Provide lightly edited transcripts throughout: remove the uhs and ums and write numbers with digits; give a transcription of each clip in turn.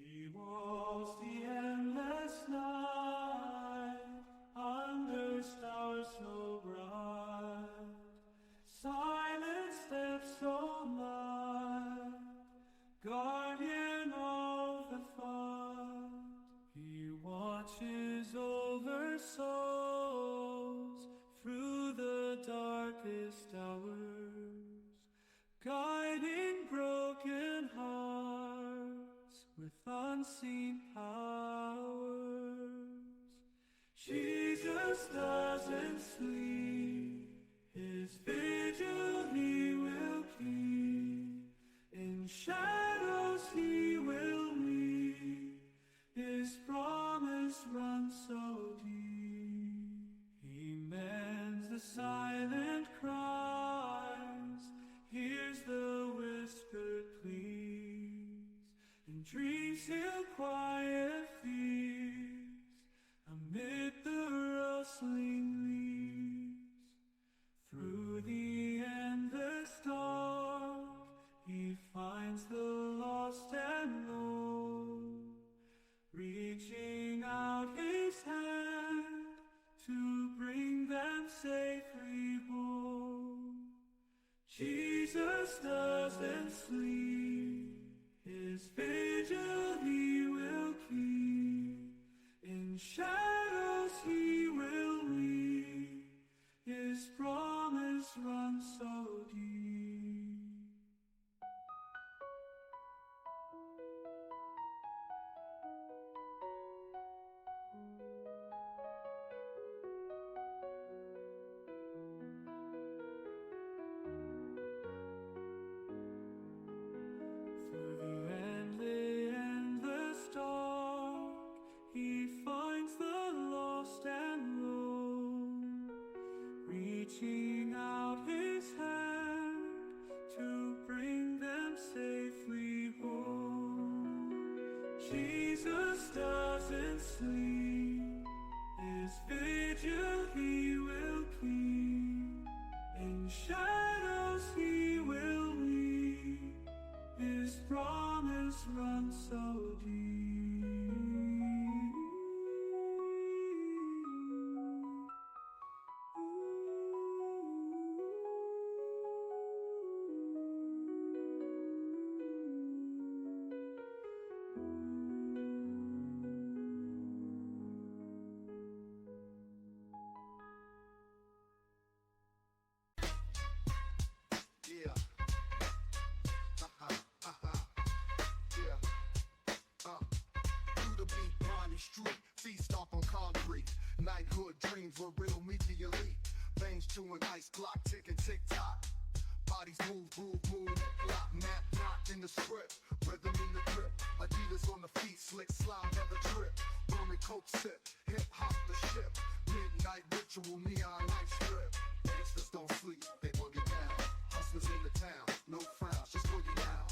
He walks the endless night under stars so bright, silent steps so light, guardian of the fight. He watches over souls through the darkest hours, guiding broken hearts with unseen powers. Jesus doesn't sleep, his vigil he will keep. In shadows he will lead, his promise runs so deep. He mends the silent cries, hears the whispered pleas, and dreams he'll quiet fears amid the rustling leaves. Through the endless dark, he finds the lost and lone, reaching out his hand to bring them safely home. Jesus doesn't sleep, his vigil he will keep. In shadows he will lead, his promise runs so deep. Through the endless dark, he finds the lost and lone, reaching out his hand to bring them safely home. Jesus doesn't sleep, his vigil he will keep. In shadows he will lead, his promise runs so deep. Yeah. Yeah. Through the beat, grinding street, feet stomp on concrete. Knighthood dreams were real, meet the elite. Veins chewing ice, clock ticking, tick tock. Bodies move, clock, nap, knocked in the script. Rhythm in the grip, Adidas on the feet, slick slime, never trip. Roman coke sip, hip hop the ship. Midnight ritual, neon light strip. Gangsters don't sleep, they boogie down. Hustlers in the town, no frowns, just boogie down.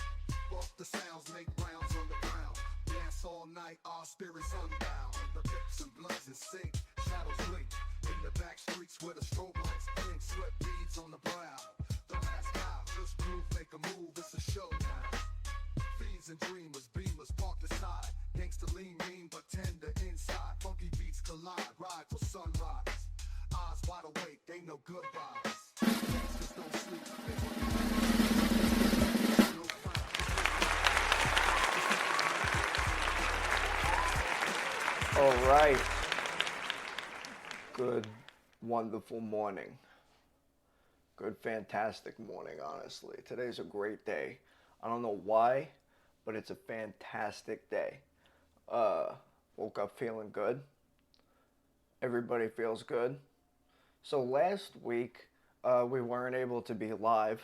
Off the sounds, make rounds on the ground. Dance all night, our spirits unbound. The pips and bloods in sync, shadows blink. In the back streets where the strobe lights blink, sweat beads on the brow. The last guy, just groove, make a move, it's a show now. Fiends and dreamers, beamers parked aside. Gangsta lean, mean, but tender inside. Funky beats collide, ride till sunrise. Eyes wide awake, ain't no goodbyes. Gangsters don't sleep, they boogie down. No frowns. All right. Good, wonderful morning. Good, fantastic morning, honestly. Today's a great day. I don't know why, but it's a fantastic day. Woke up feeling good. Everybody feels good. So last week, we weren't able to be live.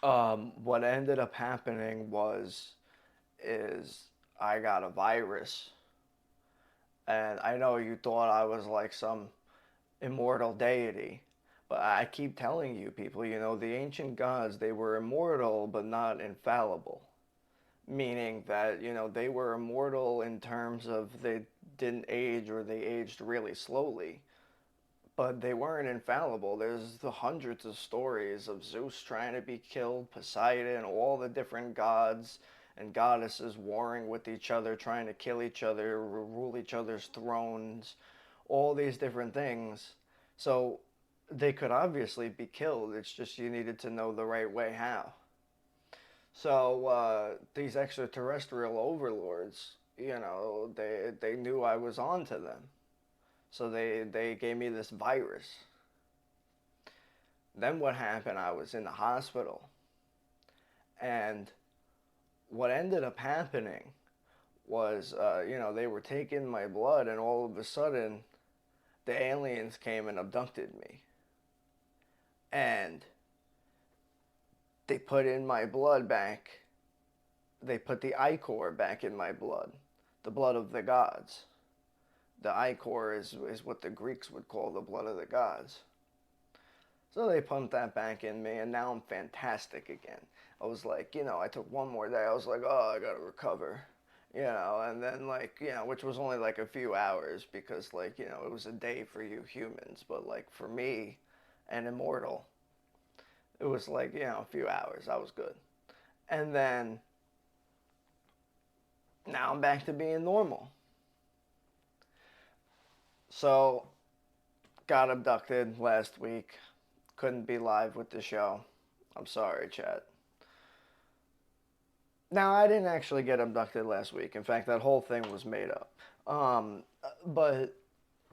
What ended up happening is I got a virus. And I know you thought I was like some immortal deity, but I keep telling you people, you know, the ancient gods, they were immortal but not infallible. Meaning that, you know, they were immortal in terms of they didn't age or they aged really slowly. But they weren't infallible. There's the hundreds of stories of Zeus trying to be killed, Poseidon, all the different gods, and goddesses warring with each other, trying to kill each other, rule each other's thrones, all these different things. So they could obviously be killed. It's just you needed to know the right way how. So these extraterrestrial overlords, they knew I was on to them. So they gave me this virus. Then what happened? I was in the hospital. And what ended up happening was, they were taking my blood, and all of a sudden, the aliens came and abducted me. And they put in my blood back. They put the ichor back in my blood, the blood of the gods. The ichor is what the Greeks would call the blood of the gods. So they pumped that back in me, and now I'm fantastic again. I was like, I took one more day. I was like, oh, I gotta recover, and then which was only like a few hours because it was a day for you humans, but for me, an immortal, it was a few hours. I was good. And then now I'm back to being normal. So, got abducted last week. Couldn't be live with the show. I'm sorry, chat. Now, I didn't actually get abducted last week. In fact, that whole thing was made up. But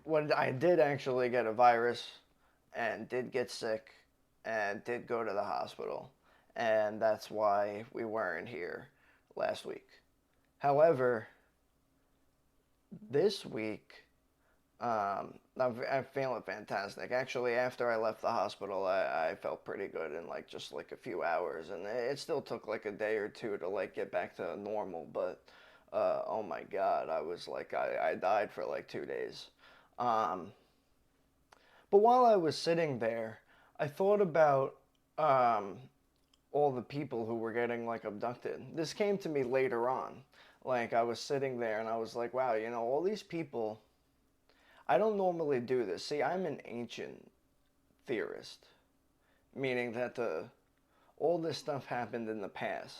when I did actually get a virus and did get sick and did go to the hospital, and that's why we weren't here last week. However, this week, I'm feeling fantastic. Actually, after I left the hospital, I felt pretty good in just a few hours, and it still took a day or two to get back to normal. But oh my God, I was I died for 2 days. But while I was sitting there, I thought about all the people who were getting abducted. This came to me later on. I was sitting there and I was like, wow, all these people. I don't normally do this. See, I'm an ancient theorist, meaning that all this stuff happened in the past.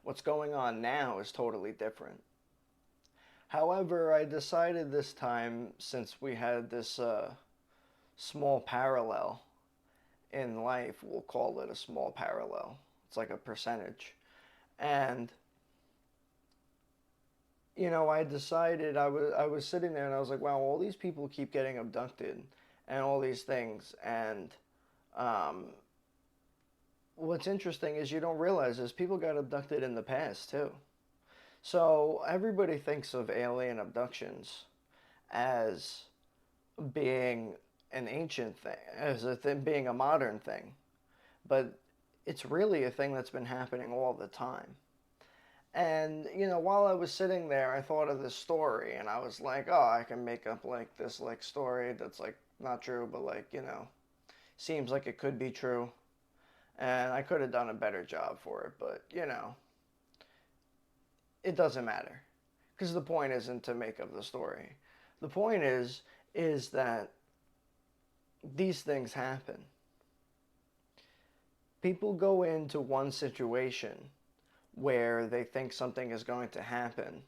What's going on now is totally different. However, I decided this time, since we had this small parallel in life, we'll call it a small parallel. It's like a percentage. And I decided I was sitting there and I was like, wow, all these people keep getting abducted and all these things. And what's interesting is you don't realize is people got abducted in the past too. So everybody thinks of alien abductions as being an ancient thing, as being a modern thing. But it's really a thing that's been happening all the time. And, while I was sitting there, I thought of this story, and I was like, oh, I can make up, this, story that's, not true, but, seems like it could be true. And I could have done a better job for it, but, it doesn't matter. Because the point isn't to make up the story. The point is that these things happen. People go into one situation where they think something is going to happen,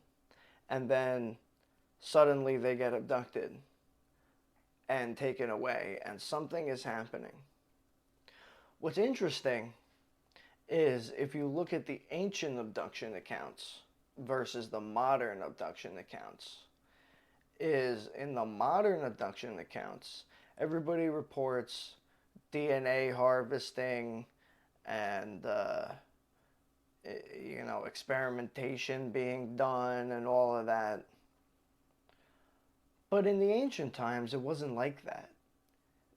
and then suddenly they get abducted and taken away, and something is happening. What's interesting is if you look at the ancient abduction accounts versus the modern abduction accounts, is in the modern abduction accounts, everybody reports DNA harvesting and experimentation being done and all of that. But in the ancient times, it wasn't like that.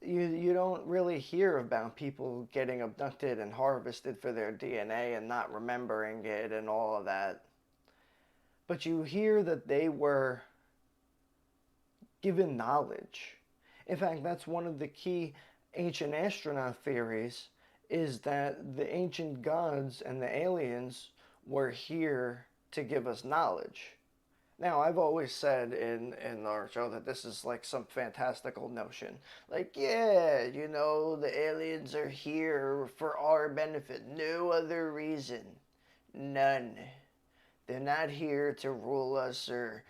You don't really hear about people getting abducted and harvested for their DNA and not remembering it and all of that. But you hear that they were given knowledge. In fact, that's one of the key ancient astronaut theories, is that the ancient gods and the aliens were here to give us knowledge. Now, I've always said in our show that this is some fantastical notion. The aliens are here for our benefit. No other reason. None. They're not here to rule us or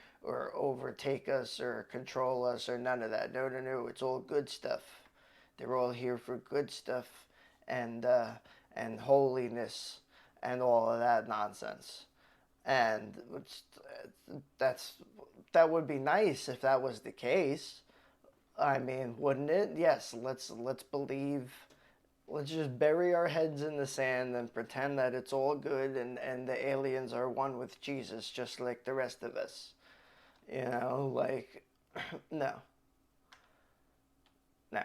overtake us or control us or none of that. No, no, no. It's all good stuff. They're all here for good stuff and and holiness and all of that nonsense. And that's that would be nice if that was the case. I mean, wouldn't it? Yes. Let's believe. Let's just bury our heads in the sand and pretend that it's all good and the aliens are one with Jesus just like the rest of us. You know, like, no. No.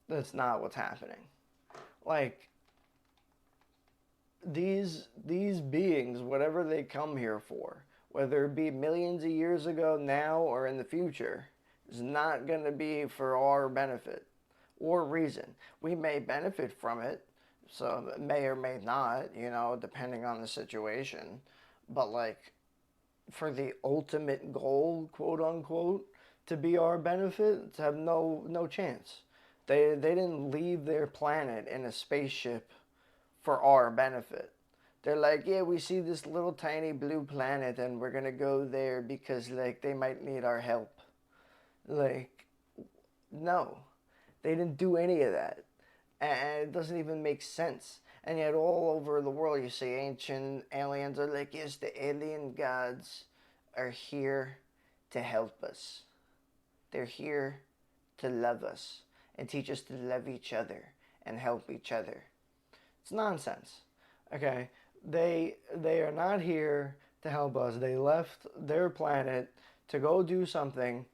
That's not what's happening. Like, these beings, whatever they come here for, whether it be millions of years ago, now, or in the future, is not going to be for our benefit or reason. We may benefit from it, so may or may not, you know, depending on the situation. But like, for the ultimate goal, quote unquote, to be our benefit, to have no chance. They didn't leave their planet in a spaceship for our benefit. They're like, yeah, we see this little tiny blue planet and we're gonna go there because like they might need our help. Like, no, they didn't do any of that, and it doesn't even make sense. And yet, all over the world, you see ancient aliens are like, yes, the alien gods are here to help us. They're here to love us and teach us to love each other and help each other. It's nonsense. Okay, they are not here to help us. They left their planet to go do something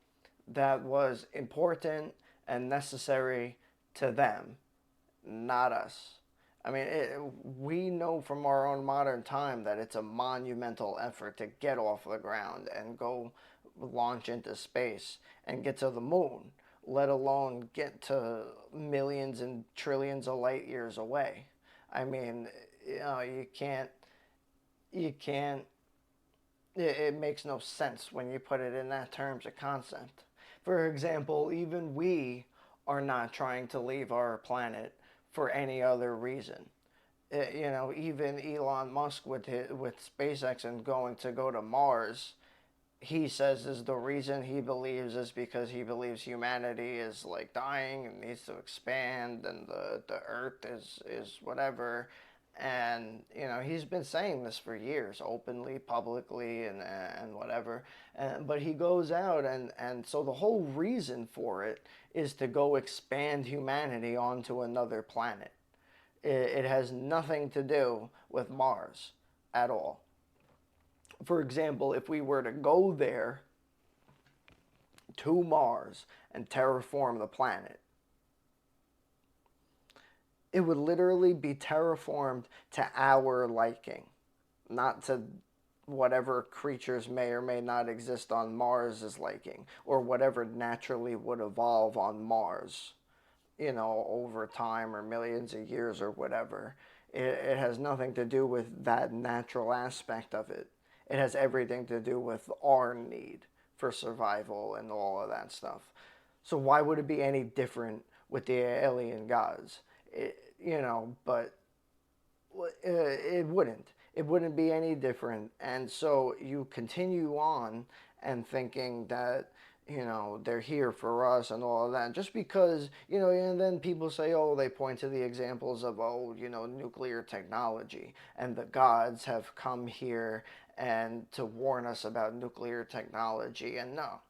that was important and necessary to them, not us. I mean, we know from our own modern time that it's a monumental effort to get off the ground and go launch into space and get to the moon, let alone get to millions and trillions of light years away. I mean, you know, you can't, it makes no sense when you put it in that terms of concept. For example, even we are not trying to leave our planet for any other reason. You know, even Elon Musk with SpaceX and going to go to Mars, he says is the reason he believes is because he believes humanity is like dying and needs to expand and the earth is whatever. And you know, he's been saying this for years, openly, publicly, and whatever. But he goes out and so the whole reason for it is to go expand humanity onto another planet. It has nothing to do with Mars at all. For example, if we were to go there to Mars and terraform the planet, it would literally be terraformed to our liking, not to whatever creatures may or may not exist on Mars' liking, or whatever naturally would evolve on Mars, you know, over time or millions of years or whatever. It has nothing to do with that natural aspect of it. It has everything to do with our need for survival and all of that stuff. So why would it be any different with the alien gods? You know, but it wouldn't. It wouldn't be any different. And so you continue on and thinking that, you know, they're here for us and all of that. Just because, you know, and then people say, oh, they point to the examples of, oh, you know, nuclear technology. And the gods have come here and to warn us about nuclear technology. And no,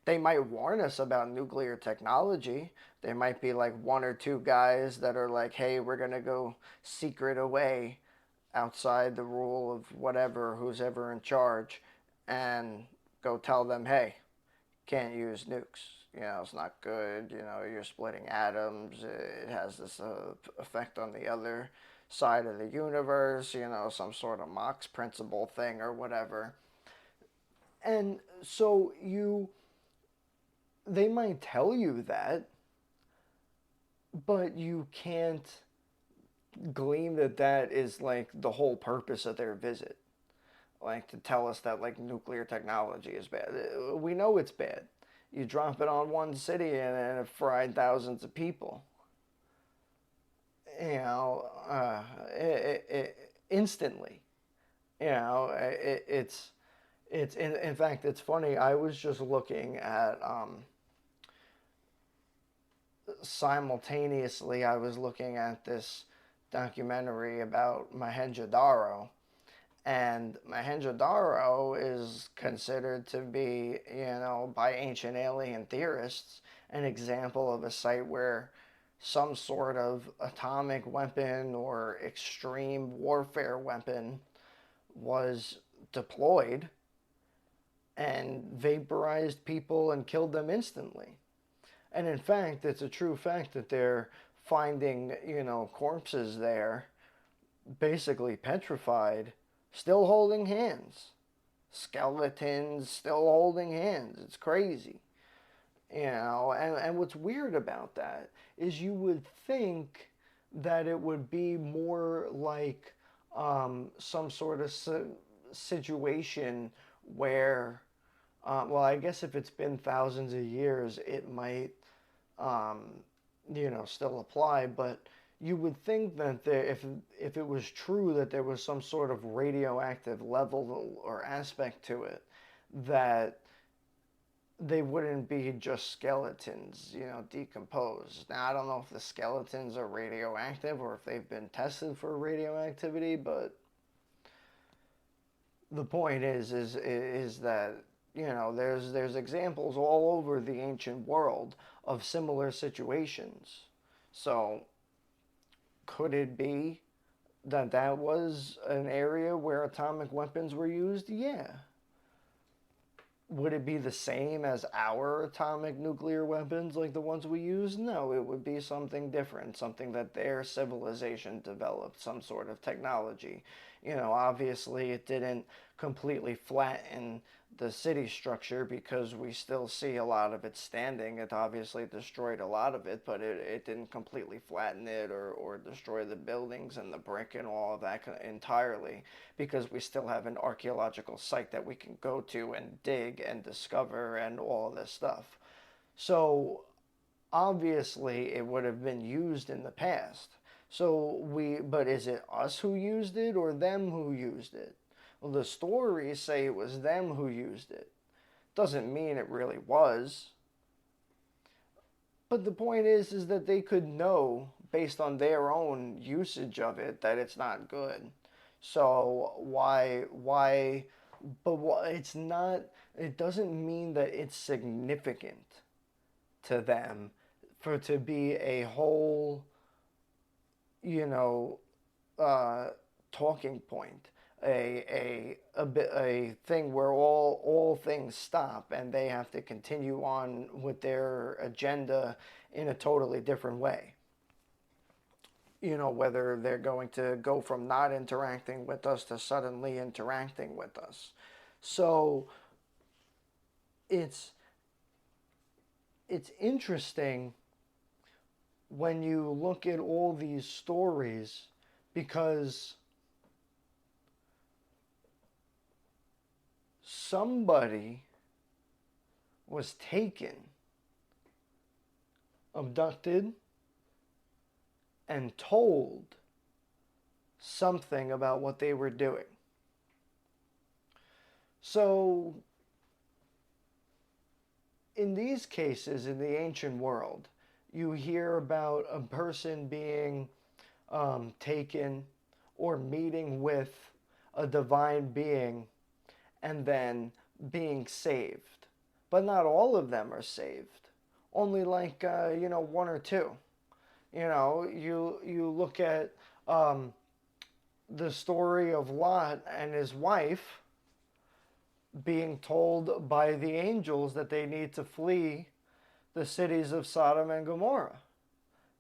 they might warn us about nuclear technology. There might be like one or two guys that are like, hey, we're going to go secret away outside the rule of whatever, who's ever in charge, and go tell them, hey, can't use nukes. You know, it's not good. You know, you're splitting atoms. It has this effect on the other side of the universe, you know, some sort of Mach principle thing or whatever. And so they might tell you that, but you can't glean that that is like the whole purpose of their visit. Like to tell us that like nuclear technology is bad. We know it's bad. You drop it on one city and it fried thousands of people. You know, instantly. It's in fact, it's funny. I was just looking at simultaneously. I was looking at this documentary about Mohenjo-Daro, and Mohenjo-Daro is considered to be, by ancient alien theorists, an example of a site where some sort of atomic weapon or extreme warfare weapon was deployed and vaporized people and killed them instantly. And in fact, it's a true fact that they're finding, corpses there, basically petrified, still holding hands. Skeletons still holding hands. It's crazy. And what's weird about that is you would think that it would be more like some sort of situation where, well, I guess if it's been thousands of years, it might, um, still apply. But you would think that if it was true that there was some sort of radioactive level or aspect to it, that they wouldn't be just skeletons, decomposed. Now, I don't know if the skeletons are radioactive or if they've been tested for radioactivity, but the point is that, there's examples all over the ancient world of similar situations. So, could it be that that was an area where atomic weapons were used? Yeah. Would it be the same as our atomic nuclear weapons like the ones we use? No, it would be something different, something that their civilization developed, some sort of technology. Obviously it didn't completely flatten the city structure because we still see a lot of it standing. It obviously destroyed a lot of it, but it didn't completely flatten it or destroy the buildings and the brick and all of that entirely, because we still have an archaeological site that we can go to and dig and discover and all this stuff. So obviously it would have been used in the past. But is it us who used it or them who used it? Well, the stories say it was them who used it. Doesn't mean it really was. But the point is that they could know based on their own usage of it that it's not good. So it's not, it doesn't mean that it's significant to them for it to be a whole, you know, talking point, a thing where all things stop and they have to continue on with their agenda in a totally different way. Whether they're going to go from not interacting with us to suddenly interacting with us. So it's interesting when you look at all these stories, because somebody was taken, abducted, and told something about what they were doing. So, in these cases, in the ancient world, you hear about a person being taken or meeting with a divine being and then being saved. But not all of them are saved. Only like, one or two. You look at the story of Lot and his wife being told by the angels that they need to flee the cities of Sodom and Gomorrah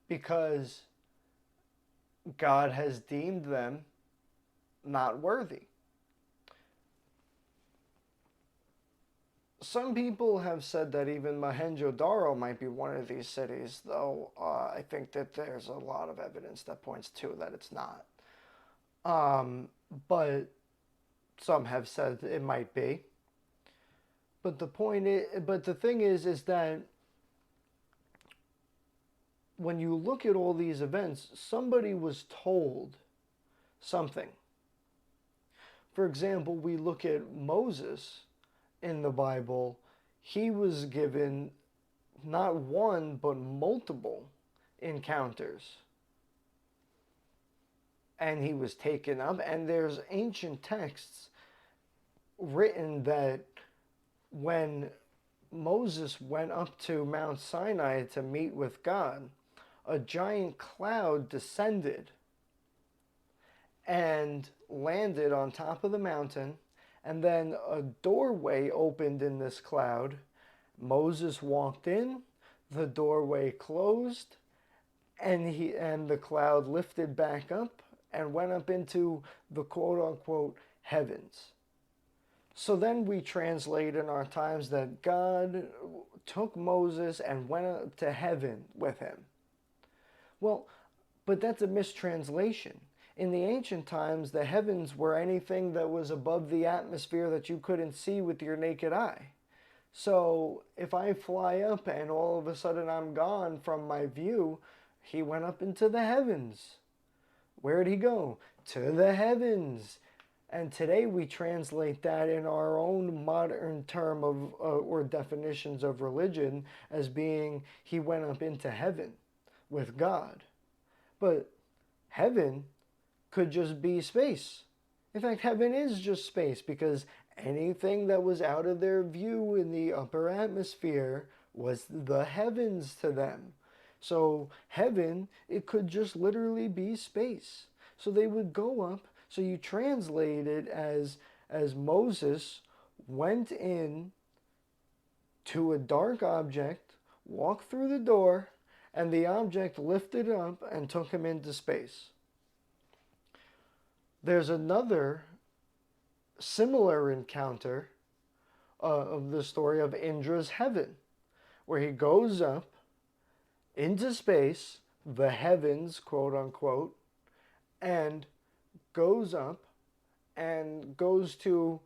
because God has deemed them not worthy. Some people have said that even Mohenjo-Daro might be one of these cities, though I think that there's a lot of evidence that points to that it's not. But some have said it might be. But the thing is that when you look at all these events, somebody was told something. For example, we look at Moses in the Bible. He was given not one, but multiple encounters. And he was taken up, and there's ancient texts written that when Moses went up to Mount Sinai to meet with God, a giant cloud descended and landed on top of the mountain, and then a doorway opened in this cloud. Moses walked in, the doorway closed, and the cloud lifted back up and went up into the quote-unquote heavens. So then we translate in our times that God took Moses and went up to heaven with him. Well, but that's a mistranslation. In the ancient times, the heavens were anything that was above the atmosphere that you couldn't see with your naked eye. So if I fly up and all of a sudden I'm gone from my view, he went up into the heavens. Where'd he go? To the heavens. And today we translate that in our own modern term of or definitions of religion as being he went up into heaven with God. But heaven could just be space. In fact, heaven is just space, because anything that was out of their view in the upper atmosphere was the heavens to them. So heaven, it could just literally be space. So they would go up. So you translate it as Moses went in to a dark object, walked through the door, and the object lifted up and took him into space. There's another similar encounter of the story of Indra's heaven, where he goes up into space, the heavens, quote unquote, and goes up and goes to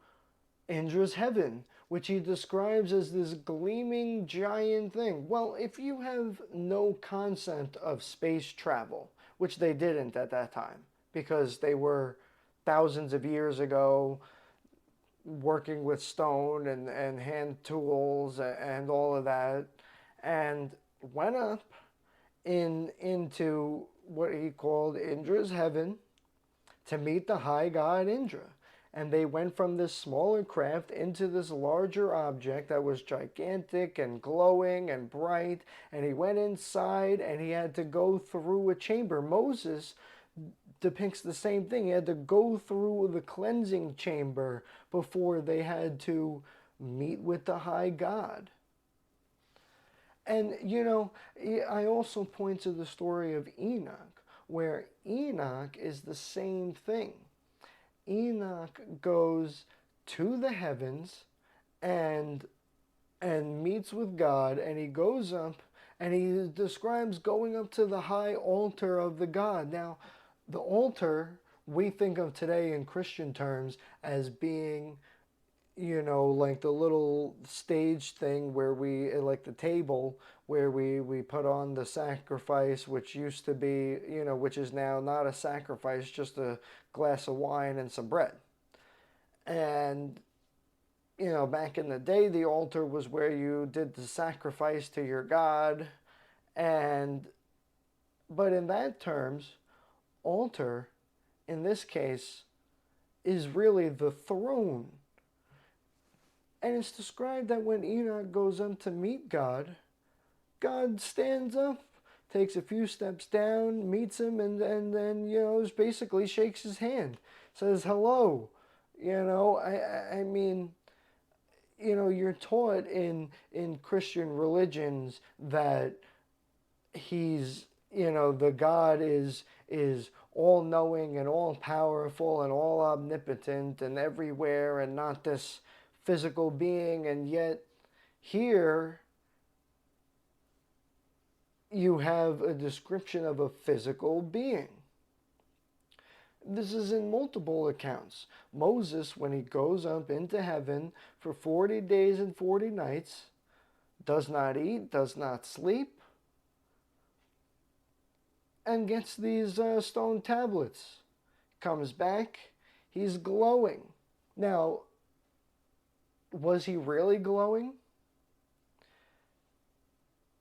Indra's heaven, which he describes as this gleaming giant thing. Well, if you have no concept of space travel, which they didn't at that time, because they were thousands of years ago working with stone and hand tools and all of that, and went up into what he called Indra's heaven to meet the high god Indra. And they went from this smaller craft into this larger object that was gigantic and glowing and bright. And he went inside and he had to go through a chamber. Moses depicts the same thing. He had to go through the cleansing chamber before they had to meet with the high god. And, you know, I also point to the story of Enoch, where Enoch is the same thing. Enoch goes to the heavens and meets with God, and he goes up and he describes going up to the high altar of the God. Now, the altar we think of today in Christian terms as being, you know, like the little stage thing where we, like the table where we put on the sacrifice, which used to be, you know, which is now not a sacrifice, just a glass of wine and some bread. And, you know, back in the day, the altar was where you did the sacrifice to your God. But in that terms, altar, in this case, is really the throne. And it's described that when Enoch goes up to meet God, God stands up, takes a few steps down, meets him, and then, you know, basically shakes his hand, says hello. You know, I mean, you know, you're taught in Christian religions that he's, you know, the God is all-knowing and all-powerful and all-omnipotent and everywhere and not this physical being, and yet here you have a description of a physical being. This is in multiple accounts. Moses, when he goes up into heaven for 40 days and 40 nights, does not eat, does not sleep, and gets these stone tablets. Comes back, he's glowing. Now, was he really glowing?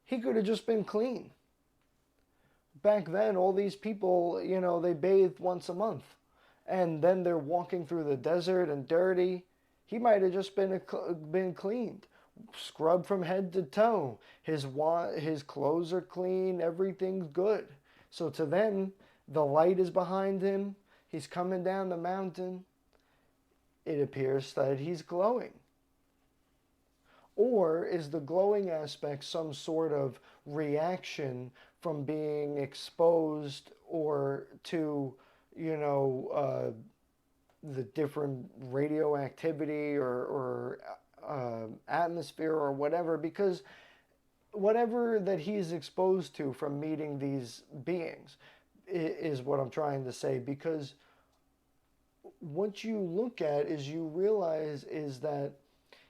He could have just been clean. Back then, all these people, they bathed once a month. And then they're walking through the desert and dirty. He might have just been cleaned, scrubbed from head to toe. His clothes are clean, everything's good. So to them, the light is behind him. He's coming down the mountain. It appears that he's glowing. Or is the glowing aspect some sort of reaction from being exposed or to, the different radioactivity or atmosphere or whatever? Because whatever that he's exposed to from meeting these beings is what I'm trying to say. Because what you look at is you realize is that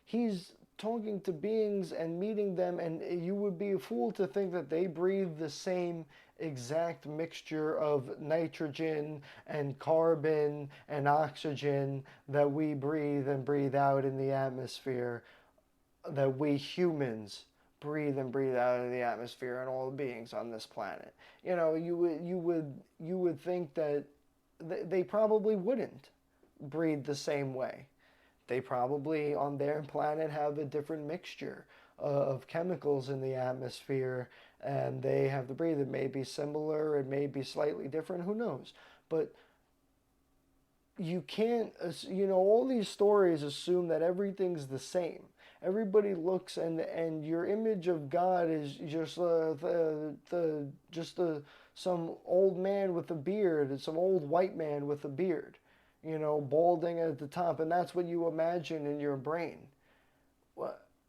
he's talking to beings and meeting them, and you would be a fool to think that they breathe the same exact mixture of nitrogen and carbon and oxygen that we breathe and breathe out in the atmosphere, that we humans breathe and breathe out of the atmosphere, and all the beings on this planet. You would think that they probably wouldn't breathe the same way. They probably on their planet have a different mixture of chemicals in the atmosphere, and they have to breathe. It may be similar, it may be slightly different, who knows? But you can't, all these stories assume that everything's the same. Everybody looks, and your image of God is just some old man with a beard, some old white man with a beard, balding at the top, and that's what you imagine in your brain.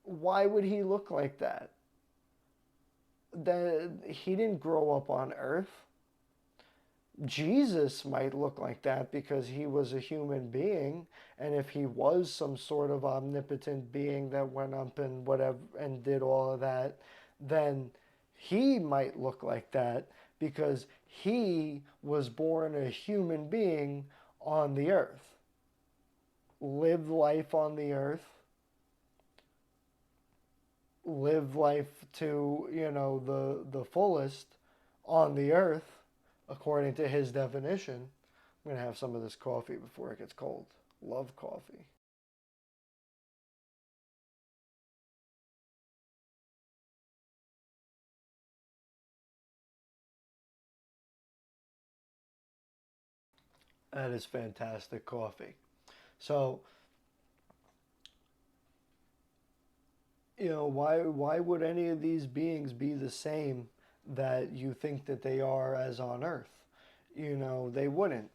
Why would he look like that? That he didn't grow up on Earth. Jesus might look like that because he was a human being, and if he was some sort of omnipotent being that went up and whatever and did all of that, then he might look like that because he was born a human being on the earth, lived life on the earth, lived life to, the fullest on the earth, according to his definition. I'm going to have some of this coffee before it gets cold. Love coffee. That is fantastic coffee. So, why would any of these beings be the same that you think that they are as on Earth? They wouldn't.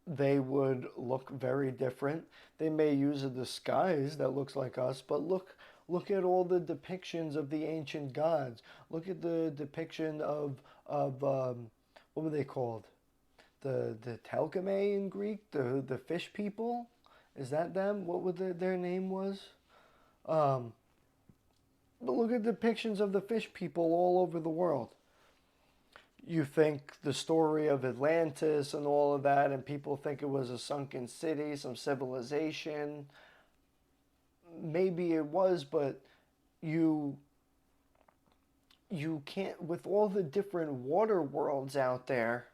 They would look very different. They may use a disguise that looks like us, but look at all the depictions of the ancient gods. Look at the depiction of what were they called? The Telkame in Greek, the fish people. Is that them? What would their name was? Um, but look at depictions of the fish people all over the world. You think the story of Atlantis and all of that, and people think it was a sunken city, some civilization. Maybe it was, but you can't, with all the different water worlds out there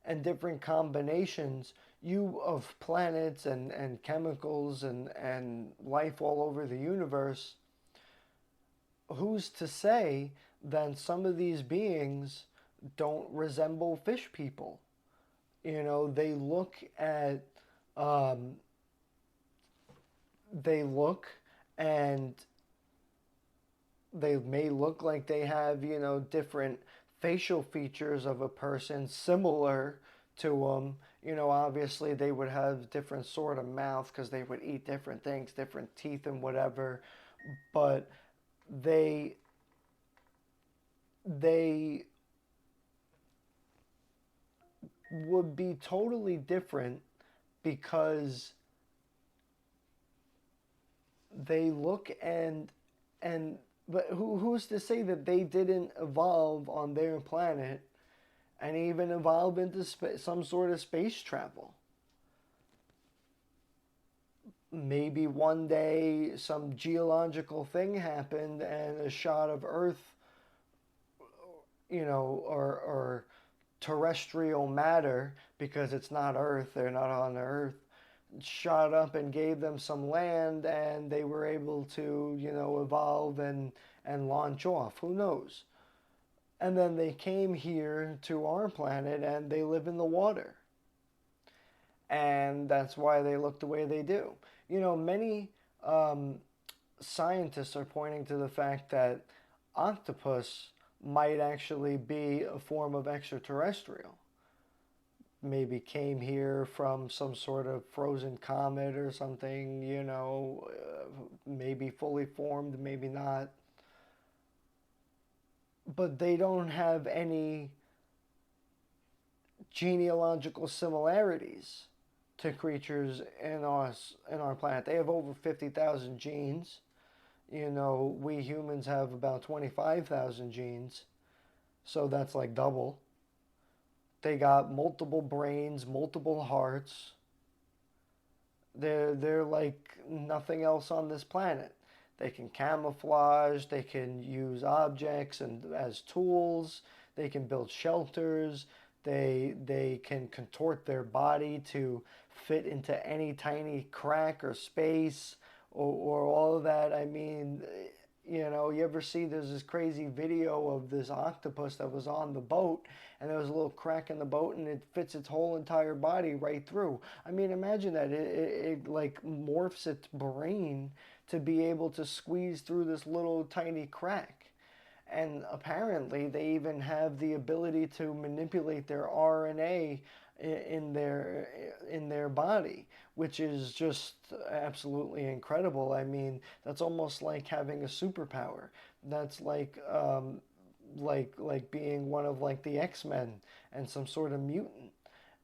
and different combinations of planets and chemicals and life all over the universe, who's to say that some of these beings don't resemble fish people? They look at, they look and they may look like they have, different facial features of a person similar to them. Obviously they would have different sort of mouth because they would eat different things, different teeth and whatever. But they would be totally different because they look but who's to say that they didn't evolve on their planet and even evolve into some sort of space travel? maybe one day some geological thing happened and a shot of Earth, or terrestrial matter, because it's not Earth, they're not on Earth, shot up and gave them some land and they were able to, evolve and launch off. Who knows? And then they came here to our planet and they live in the water. And that's why they look the way they do. Many scientists are pointing to the fact that octopus might actually be a form of extraterrestrial. Maybe came here from some sort of frozen comet or something, maybe fully formed, maybe not. But they don't have any genealogical similarities to creatures in our planet. They have over 50,000 genes. We humans have about 25,000 genes. So that's like double. They got multiple brains, multiple hearts. They're like nothing else on this planet. They can camouflage, they can use objects and as tools, they can build shelters, they can contort their body to fit into any tiny crack or space or all of that. I mean, you ever see there's this crazy video of this octopus that was on the boat and there was a little crack in the boat and it fits its whole entire body right through. I mean, imagine that. It like morphs its brain to be able to squeeze through this little tiny crack. And apparently they even have the ability to manipulate their RNA in their body, which is just absolutely incredible. I mean, that's almost like having a superpower. That's like being one of like the X-Men and some sort of mutant.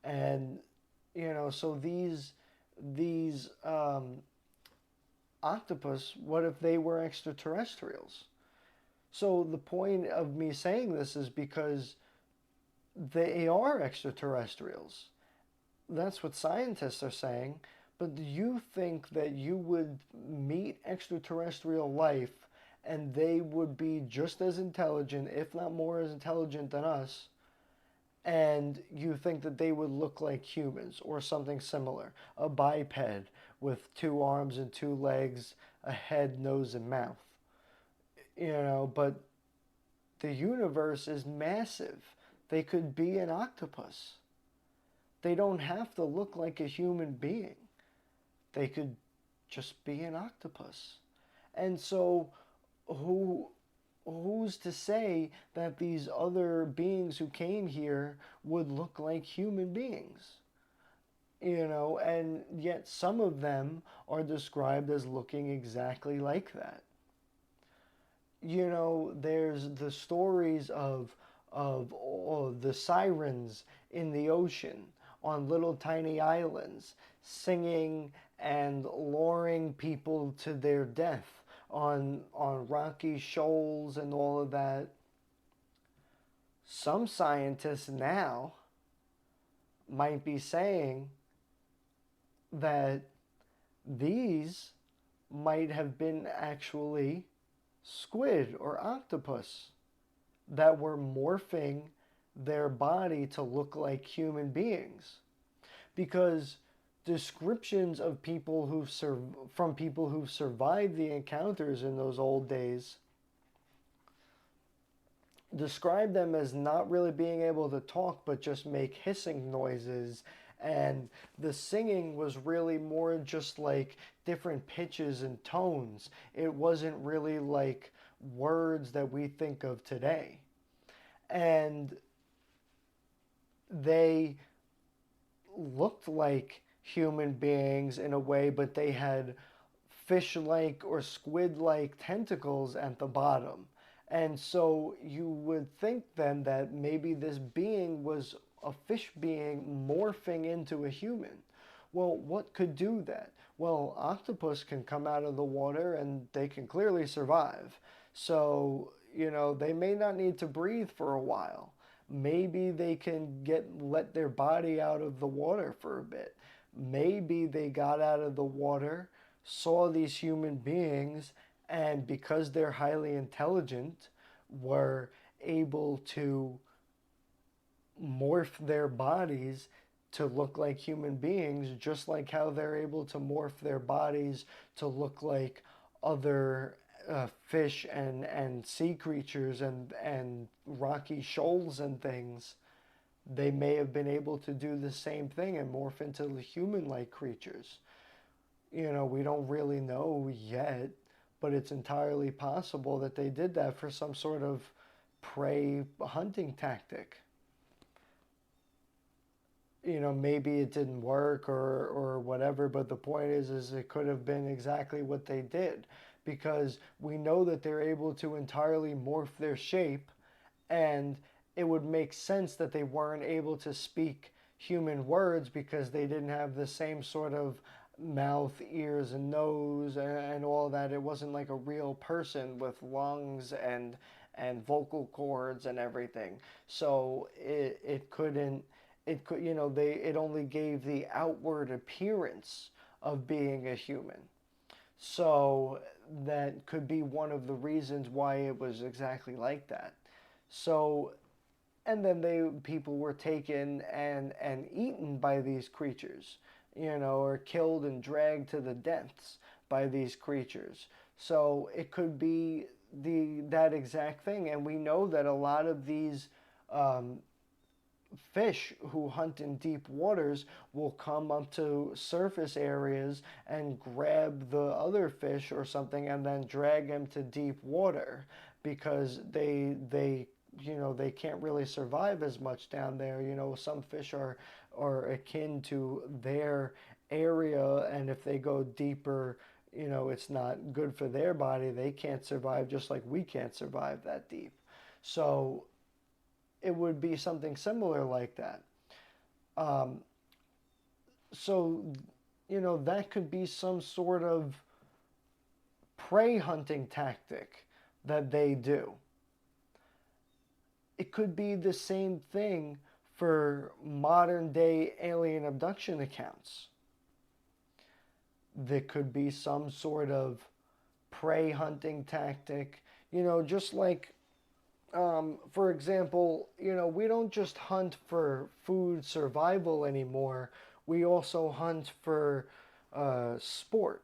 And so these octopus, what if they were extraterrestrials? So the point of me saying this is because they are extraterrestrials. That's what scientists are saying. But do you think that you would meet extraterrestrial life and they would be just as intelligent, if not more as intelligent than us, and you think that they would look like humans or something similar, a biped with 2 arms and 2 legs, a head, nose, and mouth? But the universe is massive. They could be an octopus. They don't have to look like a human being. They could just be an octopus. And so who's to say that these other beings who came here would look like human beings? And yet some of them are described as looking exactly like that. There's the stories of the sirens in the ocean on little tiny islands singing and luring people to their death on rocky shoals and all of that. Some scientists now might be saying that these might have been actually squid or octopus that were morphing their body to look like human beings, because descriptions of people from people who've survived the encounters in those old days describe them as not really being able to talk but just make hissing noises, and the singing was really more just like different pitches and tones. It wasn't really like words that we think of today. And they looked like human beings in a way, but they had fish-like or squid-like tentacles at the bottom. And so you would think then that maybe this being was a fish being morphing into a human. Well, what could do that? Well, octopus can come out of the water and they can clearly survive. So, they may not need to breathe for a while. Maybe they can let their body out of the water for a bit. Maybe they got out of the water saw these human beings, and because they're highly intelligent, were able to morph their bodies to look like human beings, just like how they're able to morph their bodies to look like other fish and sea creatures and rocky shoals and things. They may have been able to do the same thing and morph into human-like creatures. You know, we don't really know yet, but it's entirely possible that they did that for some sort of prey hunting tactic. You know, maybe it didn't work or whatever, but the point is it could have been exactly what they did, because we know that they're able to entirely morph their shape, and it would make sense that they weren't able to speak human words because they didn't have the same sort of mouth, ears, and nose and all that. It wasn't like a real person with lungs and vocal cords and everything. So it couldn't, it could, you know, it only gave the outward appearance of being a human. So that could be one of the reasons why it was exactly like that. So, and then people were taken and eaten by these creatures, you know, or killed and dragged to the depths by these creatures. So it could be that exact thing. And we know that a lot of these um, fish who hunt in deep waters will come up to surface areas and grab the other fish or something and then drag them to deep water, because they you know, they can't really survive as much down there. You know, some fish are akin to their area, and if they go deeper, you know, it's not good for their body. They can't survive, just like we can't survive that deep. So it would be something similar like that. Um, so, you know, that could be some sort of prey hunting tactic that they do. It could be the same thing for modern day alien abduction accounts. There could be some sort of prey hunting tactic, you know, just like for example, you know, we don't just hunt for food survival anymore. We also hunt for sport.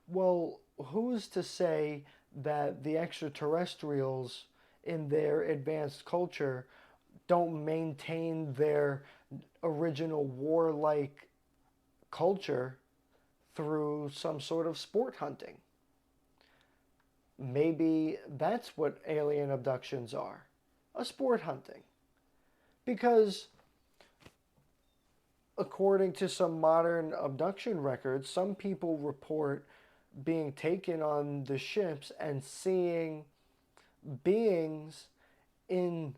Well, who's to say that the extraterrestrials in their advanced culture don't maintain their original warlike culture through some sort of sport hunting? Maybe that's what alien abductions are, a sport hunting. Because according to some modern abduction records, some people report being taken on the ships and seeing beings in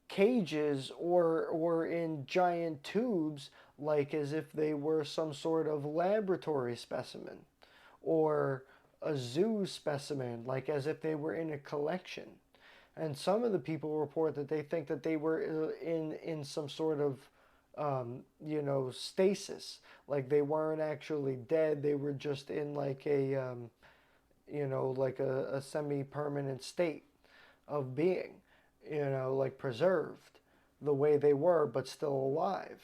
cages or in giant tubes, like as if they were some sort of laboratory specimen or a zoo specimen, like as if they were in a collection. And some of the people report that they think that they were in some sort of you know, stasis, like they weren't actually dead. They were just in like a you know, like a semi-permanent state of being, you know, like preserved the way they were, but still alive.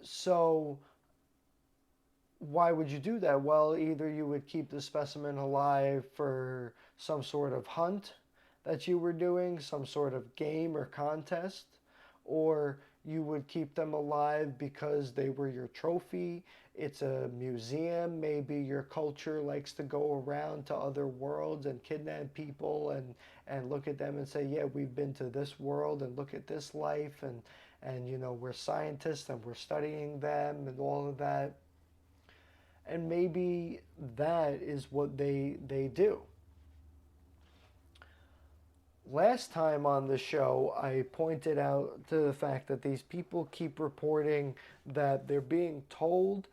So why would you do that? Well, either you would keep the specimen alive for some sort of hunt that you were doing, some sort of game or contest, or you would keep them alive because they were your trophy. It's a museum. Maybe your culture likes to go around to other worlds and kidnap people and look at them and say, yeah, we've been to this world and look at this life, and you know, we're scientists and we're studying them and all of that. And maybe that is what they do. Last time on the show, I pointed out to the fact that these people keep reporting that they're being told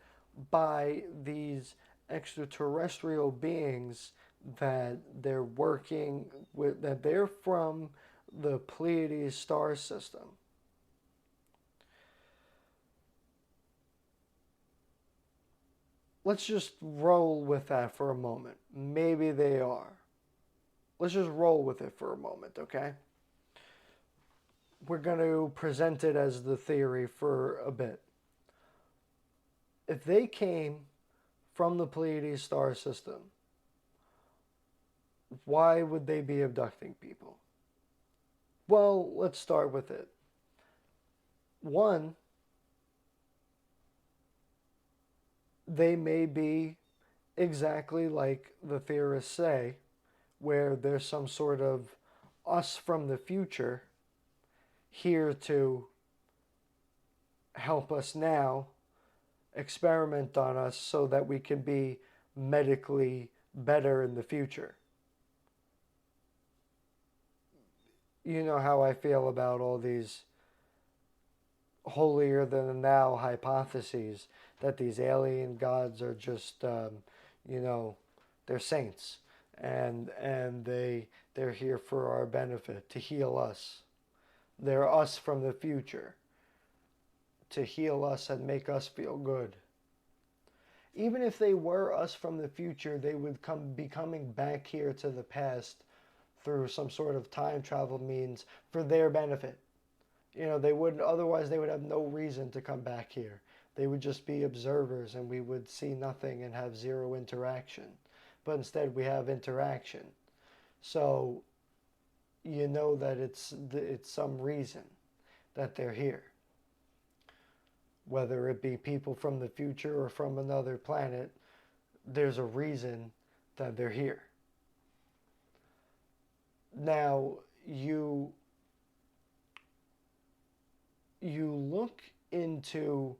by these extraterrestrial beings that they're working with, that they're from the Pleiades star system. let's just roll with that for a moment. Maybe they are. Let's just roll with it for a moment, okay? We're going to present it as the theory for a bit. If they came from the Pleiades star system, why would they be abducting people? Well, let's start with it. One, they may be exactly like the theorists say, where there's some sort of us from the future here to help us now, experiment on us so that we can be medically better in the future. You know how I feel about all these holier than thou hypotheses that these alien gods are just, they're saints, and they're here for our benefit, to heal us. They're us from the future, to heal us and make us feel good. Even if they were us from the future, they would be coming back here to the past through some sort of time travel means for their benefit. They wouldn't, otherwise they would have no reason to come back here. They would just be observers and we would see nothing and have zero interaction. But instead we have interaction. So you know that it's some reason that they're here. Whether it be people from the future or from another planet, there's a reason that they're here. Now, you look into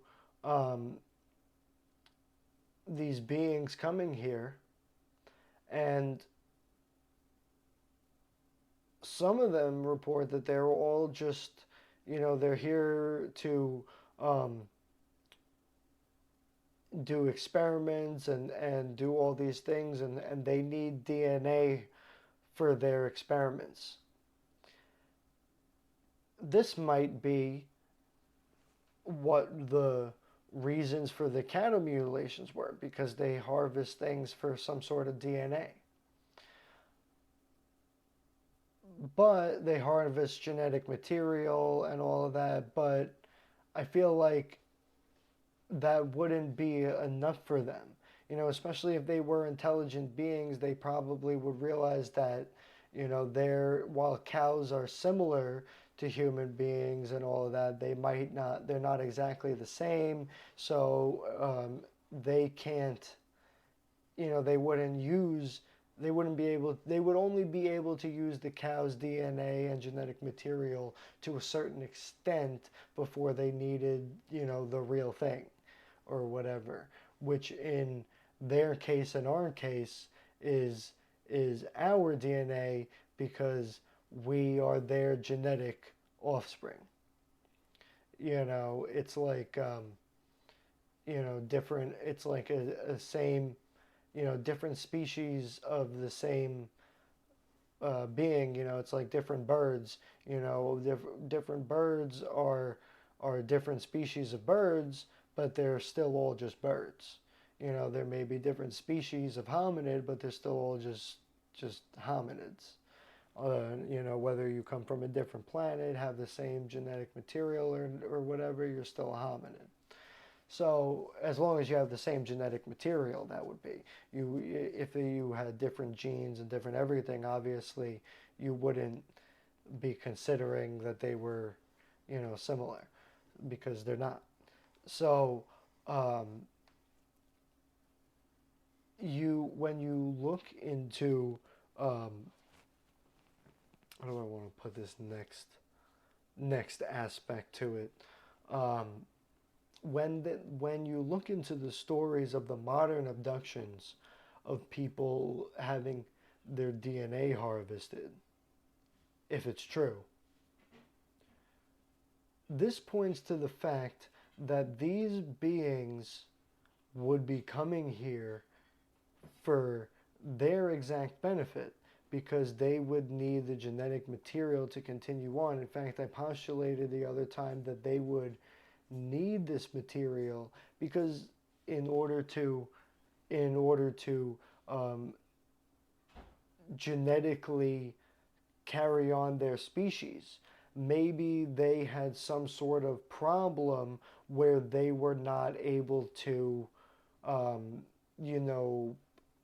these beings coming here, and some of them report that they're all just, they're here to do experiments and do all these things, and they need DNA for their experiments. This might be what the reasons for the cattle mutilations were, because they harvest things for some sort of DNA. But they harvest genetic material and all of that, but I feel like that wouldn't be enough for them. Especially if they were intelligent beings, they probably would realize that, while cows are similar to human beings and all of that, they're not exactly the same. So they can't, they would only be able to use the cow's DNA and genetic material to a certain extent before they needed, the real thing or whatever, which in their case and our case is our DNA, because we are their genetic offspring. It's like different, it's like a same, different species of the same being. It's like different birds. Different birds are different species of birds, but they're still all just birds. There may be different species of hominid, but they're still all just hominids. Whether you come from a different planet, have the same genetic material or whatever, you're still a hominid. So as long as you have the same genetic material, that would be. If you had different genes and different everything, obviously you wouldn't be considering that they were, similar, because they're not. So when you look into, how do I want to put this next aspect to it? When you look into the stories of the modern abductions of people having their DNA harvested, if it's true, this points to the fact that these beings would be coming here for their exact benefit, because they would need the genetic material to continue on. In fact, I postulated the other time that they would need this material because in order to in order to genetically carry on their species. Maybe they had some sort of problem where they were not able to, um, you know,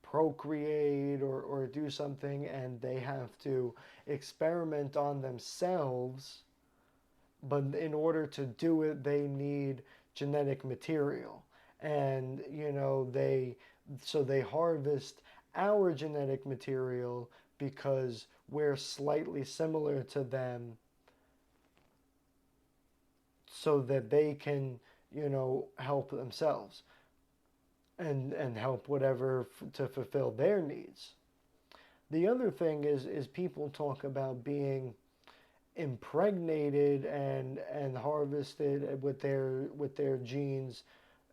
procreate or do something, and they have to experiment on themselves. But in order to do it, they need genetic material. And, you know, so they harvest our genetic material because we're slightly similar to them, so that they can, you know, help themselves and help whatever to fulfill their needs. The other thing is people talk about being impregnated and harvested with their genes,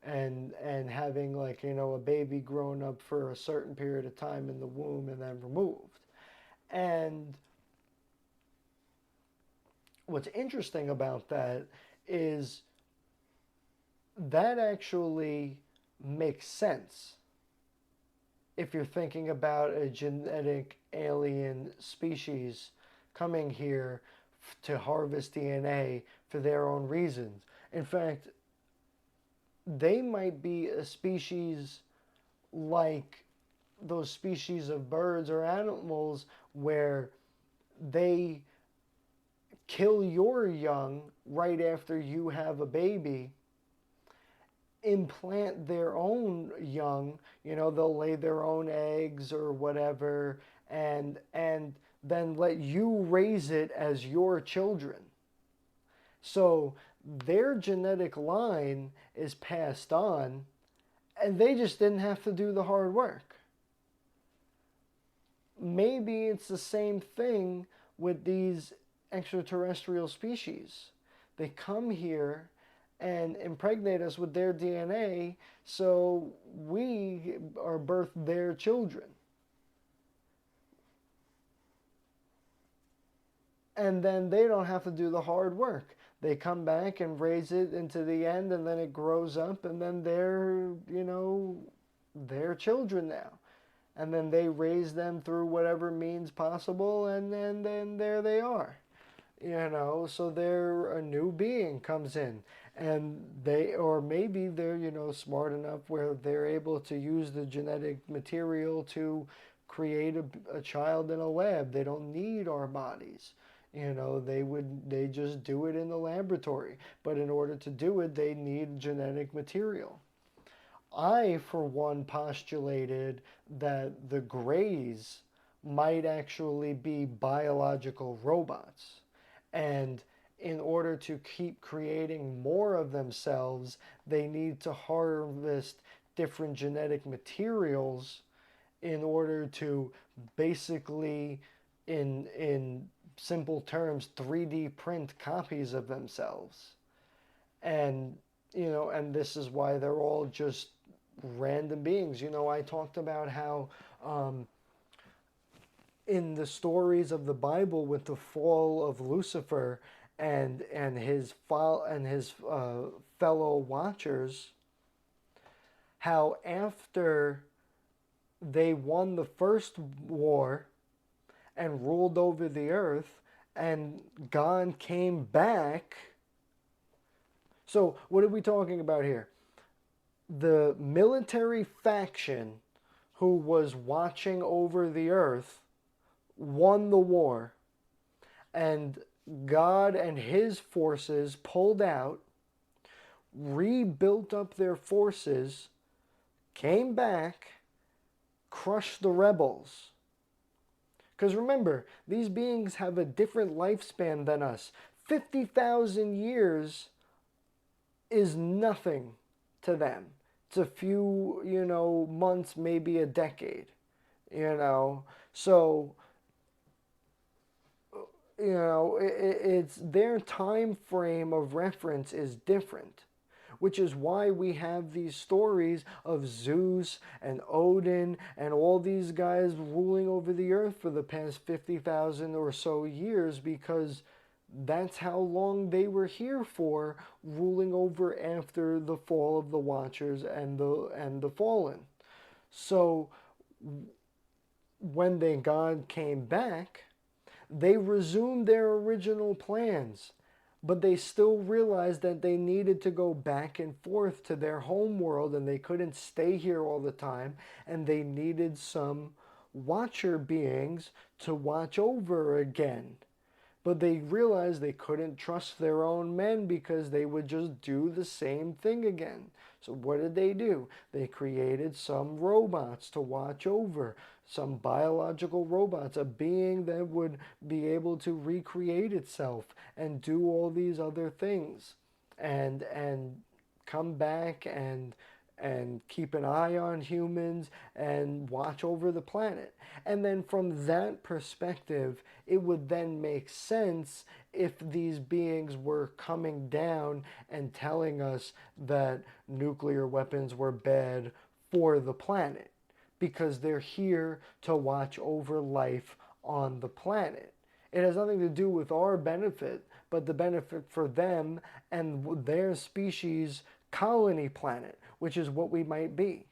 and having, like, you know, a baby grown up for a certain period of time in the womb and then removed. And what's interesting about that is that actually makes sense if you're thinking about a genetic alien species coming here to harvest DNA for their own reasons. In fact, they might be a species like those species of birds or animals where they kill your young right after you have a baby, implant their own young, you know, they'll lay their own eggs or whatever, and then let you raise it as your children. So their genetic line is passed on, and they just didn't have to do the hard work. Maybe it's the same thing with these extraterrestrial species. They come here and impregnate us with their DNA, so we are birthed their children. And then they don't have to do the hard work. They come back and raise it into the end, and then it grows up, and then they're, you know, their children now. And then they raise them through whatever means possible, and then there they are. You know, so they're a new being comes in, and or maybe they're, you know, smart enough where they're able to use the genetic material to create a child in a lab. They don't need our bodies. You know, they just do it in the laboratory. But in order to do it, they need genetic material. I, for one, postulated that the Greys might actually be biological robots. And in order to keep creating more of themselves, they need to harvest different genetic materials in order to basically, in simple terms, 3D print copies of themselves. And, you know, and this is why they're all just random beings. You know, I talked about how in the stories of the Bible with the fall of Lucifer and his fellow watchers, how after they won the first war and ruled over the earth, and God came back. So what are we talking about here? The military faction who was watching over the earth won the war, and God and his forces pulled out, rebuilt up their forces, came back, crushed the rebels. Because remember, these beings have a different lifespan than us. 50,000 years is nothing to them. It's a few, you know, months, maybe a decade, you know. So, you know, it's their time frame of reference is different, which is why we have these stories of Zeus and Odin and all these guys ruling over the earth for the past 50,000 or so years, because that's how long they were here for, ruling over after the fall of the Watchers and the Fallen. So when God came back, they resumed their original plans, but they still realized that they needed to go back and forth to their home world and they couldn't stay here all the time, and they needed some watcher beings to watch over again. But they realized they couldn't trust their own men because they would just do the same thing again. So what did they do? They created some robots to watch over, some biological robots, a being that would be able to recreate itself and do all these other things and come back and keep an eye on humans and watch over the planet. And then from that perspective, it would then make sense if these beings were coming down and telling us that nuclear weapons were bad for the planet, because they're here to watch over life on the planet. It has nothing to do with our benefit, but the benefit for them and their species colony planet, which is what we might be.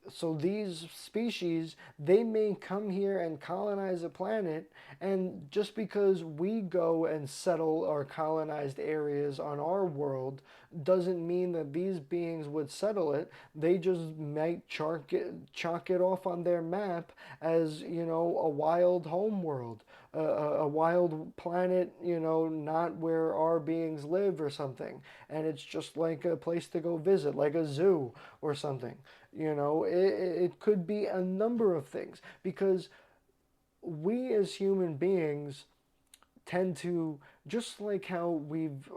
So these species, they may come here and colonize a planet, and just because we go and settle our colonized areas on our world doesn't mean that these beings would settle it. They just might chalk it off on their map as, a wild home world, a wild planet, not where our beings live or something. And it's just like a place to go visit, like a zoo or something. It could be a number of things, because we as human beings tend to, just like how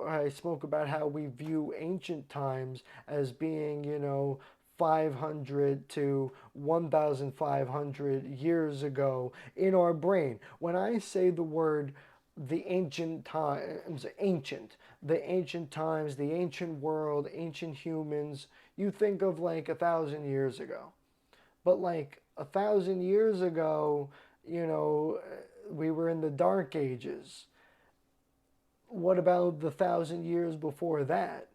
I spoke about how we view ancient times as being, 500 to 1,500 years ago in our brain. When I say the word the ancient times, the ancient times, the ancient world, ancient humans, you think of like 1,000 years ago. But like 1,000 years ago, we were in the Dark Ages. What about the 1,000 years before that?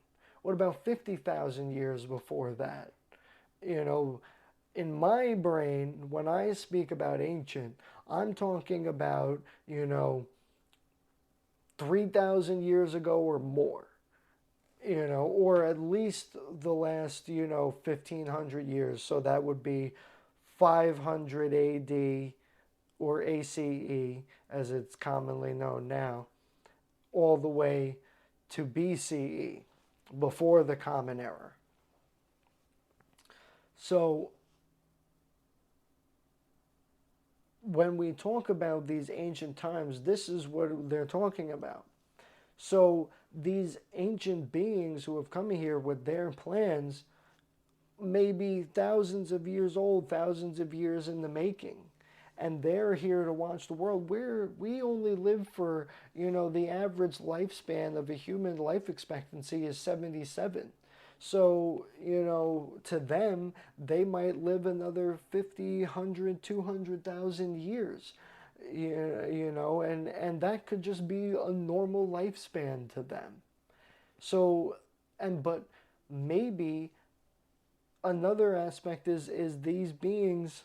What about 50,000 years before that? In my brain, when I speak about ancient, I'm talking about, 3,000 years ago or more, or at least the last, 1,500 years. So that would be 500 AD or ACE, as it's commonly known now, all the way to BCE, before the Common Era. So when we talk about these ancient times, this is what they're talking about. So these ancient beings who have come here with their plans may be thousands of years old, thousands of years in the making. And they're here to watch the world. We only live for, the average lifespan of a human life expectancy is 77. So, to them, they might live another 50, 100, 200,000 years. And that could just be a normal lifespan to them. So, but maybe another aspect is these beings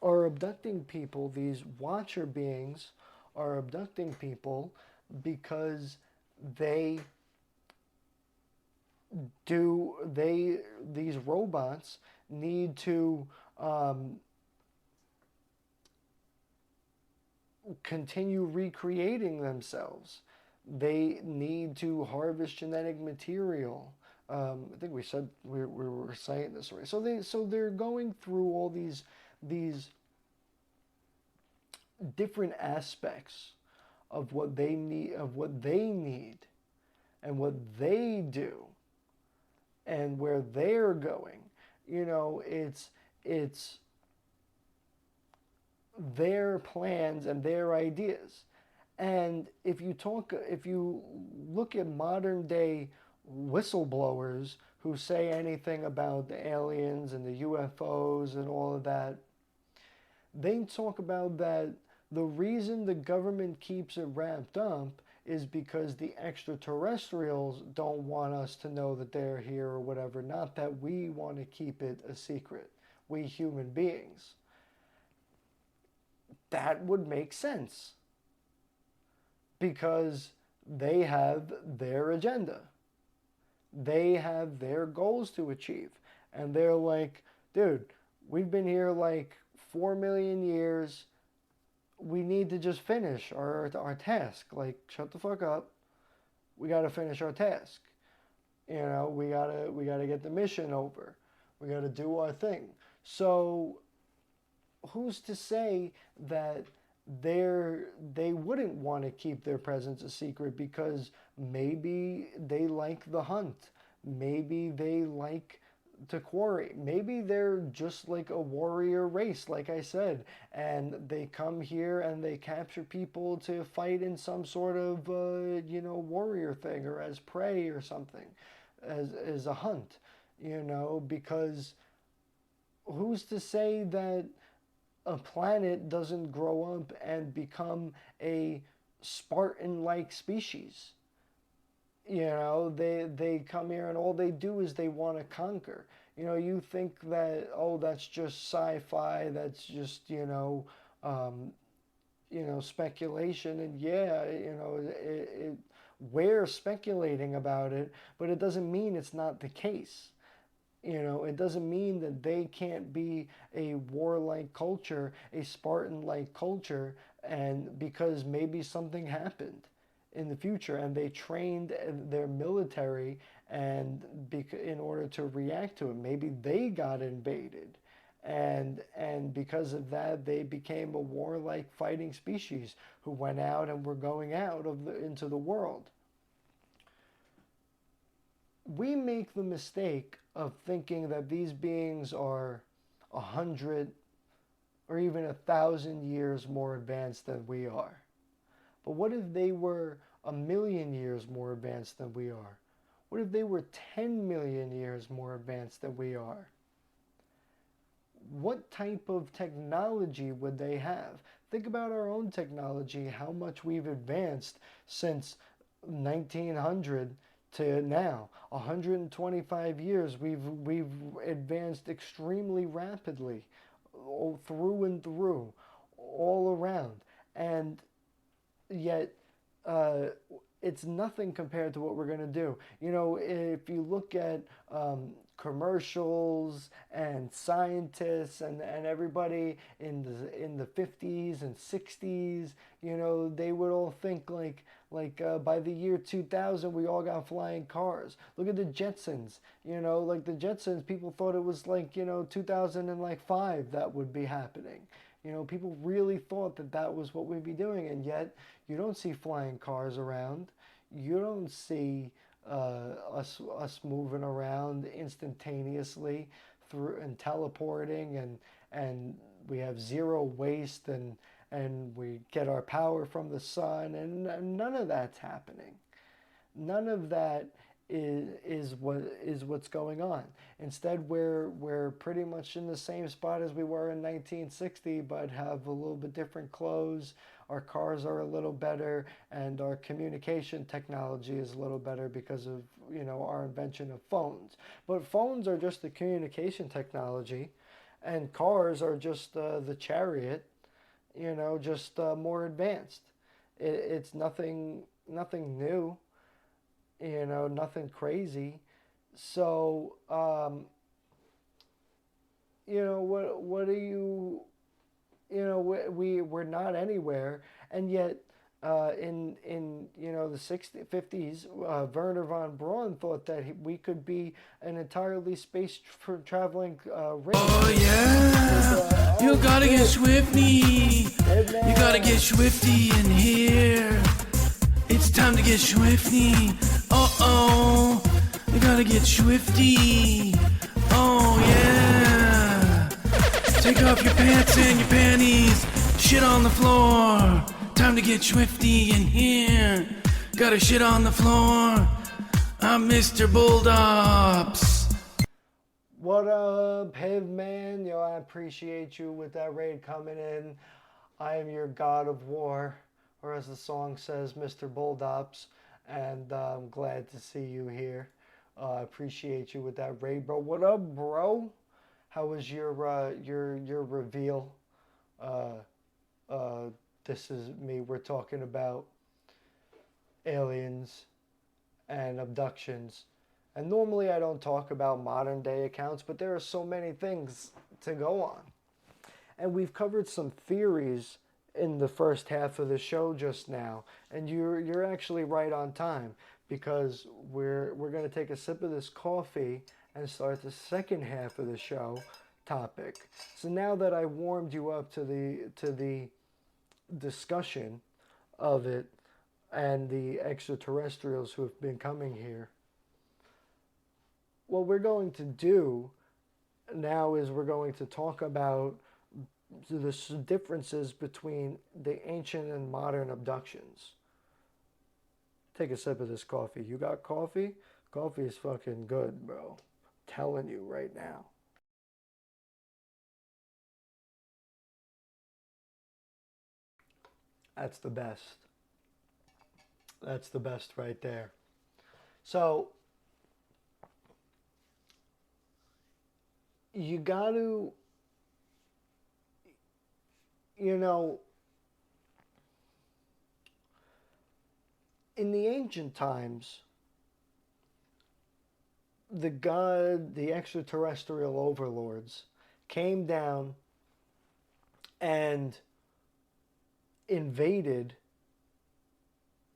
are abducting people. These watcher beings are abducting people because these robots need to continue recreating themselves. They need to harvest genetic material. I think we said we were saying this already. So they're going through all these different aspects of what they need, and what they do, and where they're going. It's their plans and their ideas. And if you look at modern day whistleblowers who say anything about the aliens and the UFOs and all of that, they talk about that the reason the government keeps it wrapped up is because the extraterrestrials don't want us to know that they're here or whatever. Not that we want to keep it a secret. we human beings. That would make sense because they have their agenda. They have their goals to achieve. And they're like, dude, we've been here like 4 million years. We need to just finish our task. Like, shut the fuck up. We got to finish our task. You know, we gotta get the mission over. We got to do our thing. So who's to say that they wouldn't want to keep their presence a secret because maybe they like the hunt. Maybe they like to quarry. Maybe they're just like a warrior race, like I said, and they come here and they capture people to fight in some sort of, warrior thing or as prey or something, as a hunt, because who's to say that a planet doesn't grow up and become a Spartan-like species? They come here and all they do is they want to conquer. You think that, oh, that's just sci-fi, that's just, speculation. And yeah, we're speculating about it, but it doesn't mean it's not the case. It doesn't mean that they can't be a warlike culture, a Spartan-like culture, and because maybe something happened in the future and they trained their military and in order to react to it. Maybe they got invaded and because of that they became a warlike fighting species who went out and were going out into the world. We make the mistake of thinking that these beings are 100 or even 1,000 years more advanced than we are. But what if they were 1,000,000 years more advanced than we are? What if they were 10 million years more advanced than we are? What type of technology would they have? Think about our own technology, how much we've advanced since 1900 to now. 125 years, we've advanced extremely rapidly, through and through, all around. And yet it's nothing compared to what we're going to do. If you look at commercials and scientists and everybody in the 50s and 60s, they would all think like by the year 2000 we all got flying cars. Look at the Jetsons. Like the Jetsons, people thought it was like 2005 that would be happening. People really thought that was what we'd be doing, and yet you don't see flying cars around. You don't see us moving around instantaneously through and teleporting, and we have zero waste, and we get our power from the sun, and none of that's happening. None of that is what's going on. Instead, we're pretty much in the same spot as we were in 1960, but have a little bit different clothes. Our cars are a little better, and our communication technology is a little better because of our invention of phones. But phones are just the communication technology, and cars are just the chariot. Just more advanced. It's nothing new. Nothing crazy. So, what are you, we're not anywhere. And yet, in the 60s, 50s, Wernher von Braun thought that we could be an entirely space traveling race. Oh yeah, you gotta get swifty. You gotta get swifty in here. It's time to get swifty. Uh-oh, you gotta get swifty. Oh yeah. Take off your pants and your panties. Shit on the floor. Time to get swifty in here. Gotta shit on the floor. I'm Mr. Bulldops. What up, Hiv man? I appreciate you with that raid coming in. I am your god of war, or as the song says, Mr. Bulldops. And I'm glad to see you here. I appreciate you with that raid, bro. What up, bro? How was your reveal? Uh, this is me. We're talking about aliens and abductions. And normally I don't talk about modern day accounts, but there are so many things to go on. And we've covered some theories in the first half of the show just now, and you're actually right on time, because we're going to take a sip of this coffee and start the second half of the show topic. So now that I warmed you up to the discussion of it and the extraterrestrials who have been coming here, what we're going to do now is we're going to talk about the differences between the ancient and modern abductions. Take a sip of this coffee. You got coffee? Coffee is fucking good, bro. I'm telling you right now. That's the best. That's the best right there. So, you got to, you know, in the ancient times, the extraterrestrial overlords came down and invaded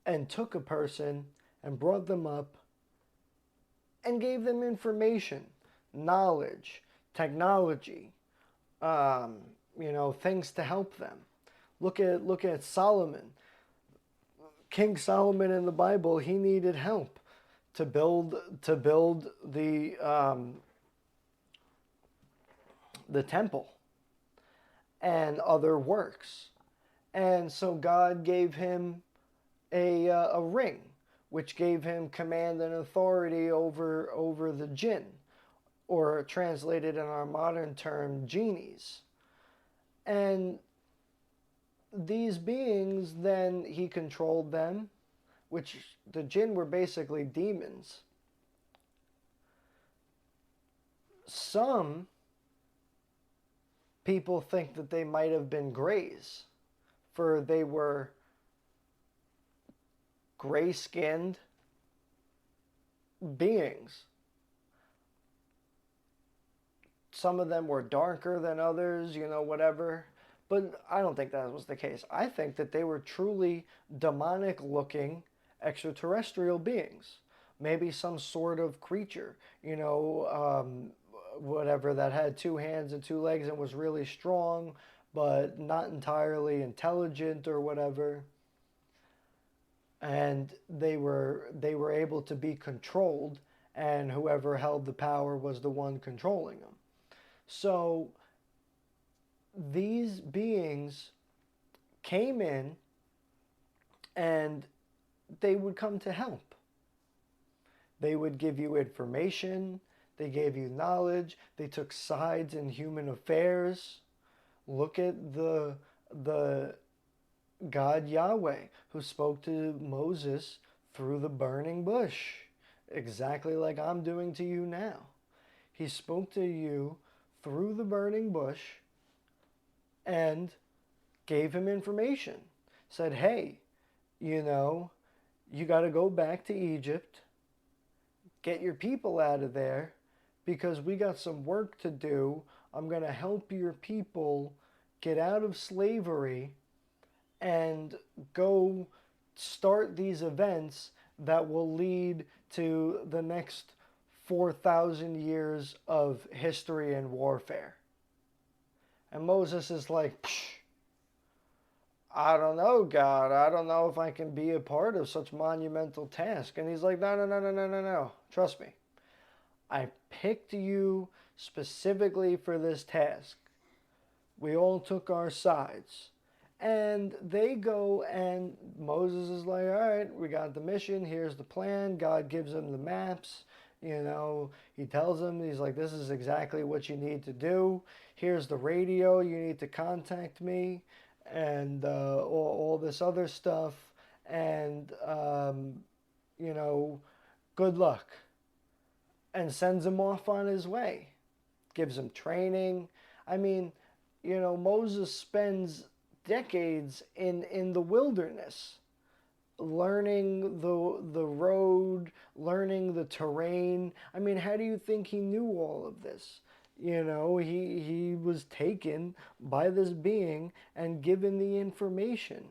and took a person and brought them up and gave them information, knowledge, technology, things to help them. Look at Solomon. King Solomon in the Bible, he needed help to build the temple and other works. And so God gave him a ring, which gave him command and authority over the jinn, or translated in our modern term, genies. And these beings, then he controlled them, which the jinn were basically demons. Some people think that they might have been greys, for they were gray-skinned beings. Some of them were darker than others, whatever. But I don't think that was the case. I think that they were truly demonic-looking extraterrestrial beings. Maybe some sort of creature, whatever, that had 2 hands and 2 legs and was really strong, but not entirely intelligent or whatever. And they were able to be controlled, and whoever held the power was the one controlling them. So these beings came in and they would come to help. They would give you information, they gave you knowledge, they took sides in human affairs. Look at the God Yahweh, who spoke to Moses through the burning bush, exactly like I'm doing to you now. He spoke to you through the burning bush and gave him information. Said, hey, you got to go back to Egypt, get your people out of there, because we got some work to do. I'm going to help your people get out of slavery and go start these events that will lead to the next 4,000 years of history and warfare. And Moses is like, psh, I don't know, God. I don't know if I can be a part of such monumental task. And he's like, no. Trust me. I picked you specifically for this task. We all took our sides. And they go, and Moses is like, all right, we got the mission. Here's the plan. God gives them the maps. He tells them, he's like, this is exactly what you need to do. Here's the radio. You need to contact me. And all this other stuff. And, good luck. And sends him off on his way. gives him training. I mean, you know, Moses spends decades in the wilderness, learning the road, learning the terrain. I mean, how do you think he knew all of this? You know, he was taken by this being and given the information,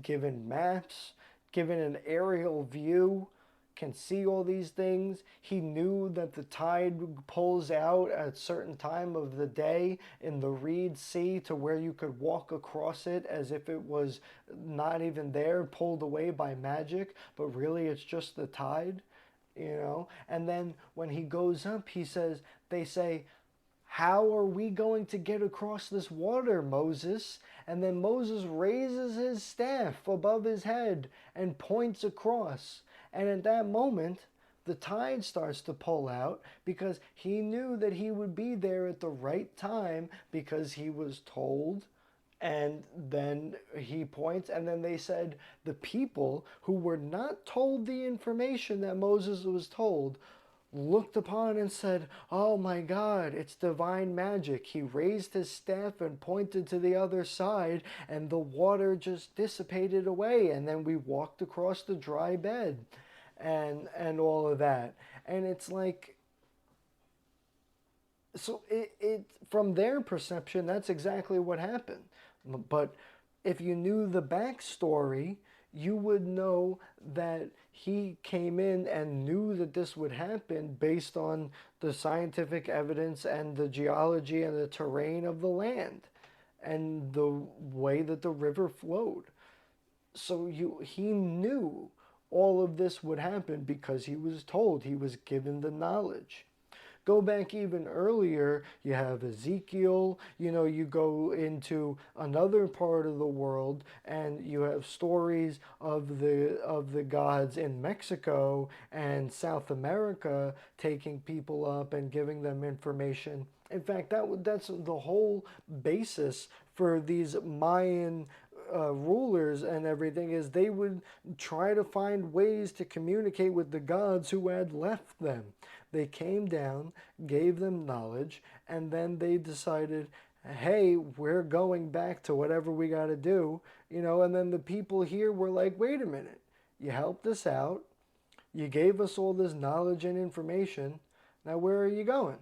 given maps, given an aerial view, can see all these things. He knew that the tide pulls out at a certain time of the day in the Reed Sea to where you could walk across it as if it was not even there, pulled away by magic, but really it's just the tide, you know? And then when he goes up, they say, how are we going to get across this water, Moses? And then Moses raises his staff above his head and points across. And at that moment, the tide starts to pull out because he knew that he would be there at the right time because he was told. And then he points, and then they said the people who were not told the information that Moses was told looked upon and said, oh my God, it's divine magic. He raised his staff and pointed to the other side, and the water just dissipated away, and then we walked across the dry bed and all of that. And it's like, so it from their perception, that's exactly what happened. But if you knew the backstory, you would know that he came in and knew that this would happen based on the scientific evidence and the geology and the terrain of the land and the way that the river flowed. So he knew all of this would happen because he was told, he was given the knowledge. Go back even earlier, you have Ezekiel, you know, you go into another part of the world and you have stories of the gods in Mexico and South America taking people up and giving them information. In fact, that's the whole basis for these Mayan rulers and everything, is they would try to find ways to communicate with the gods who had left them. They came down, gave them knowledge, and then they decided, hey, we're going back to whatever we got to do, you know. And then the people here were like, wait a minute, you helped us out, you gave us all this knowledge and information, now where are you going?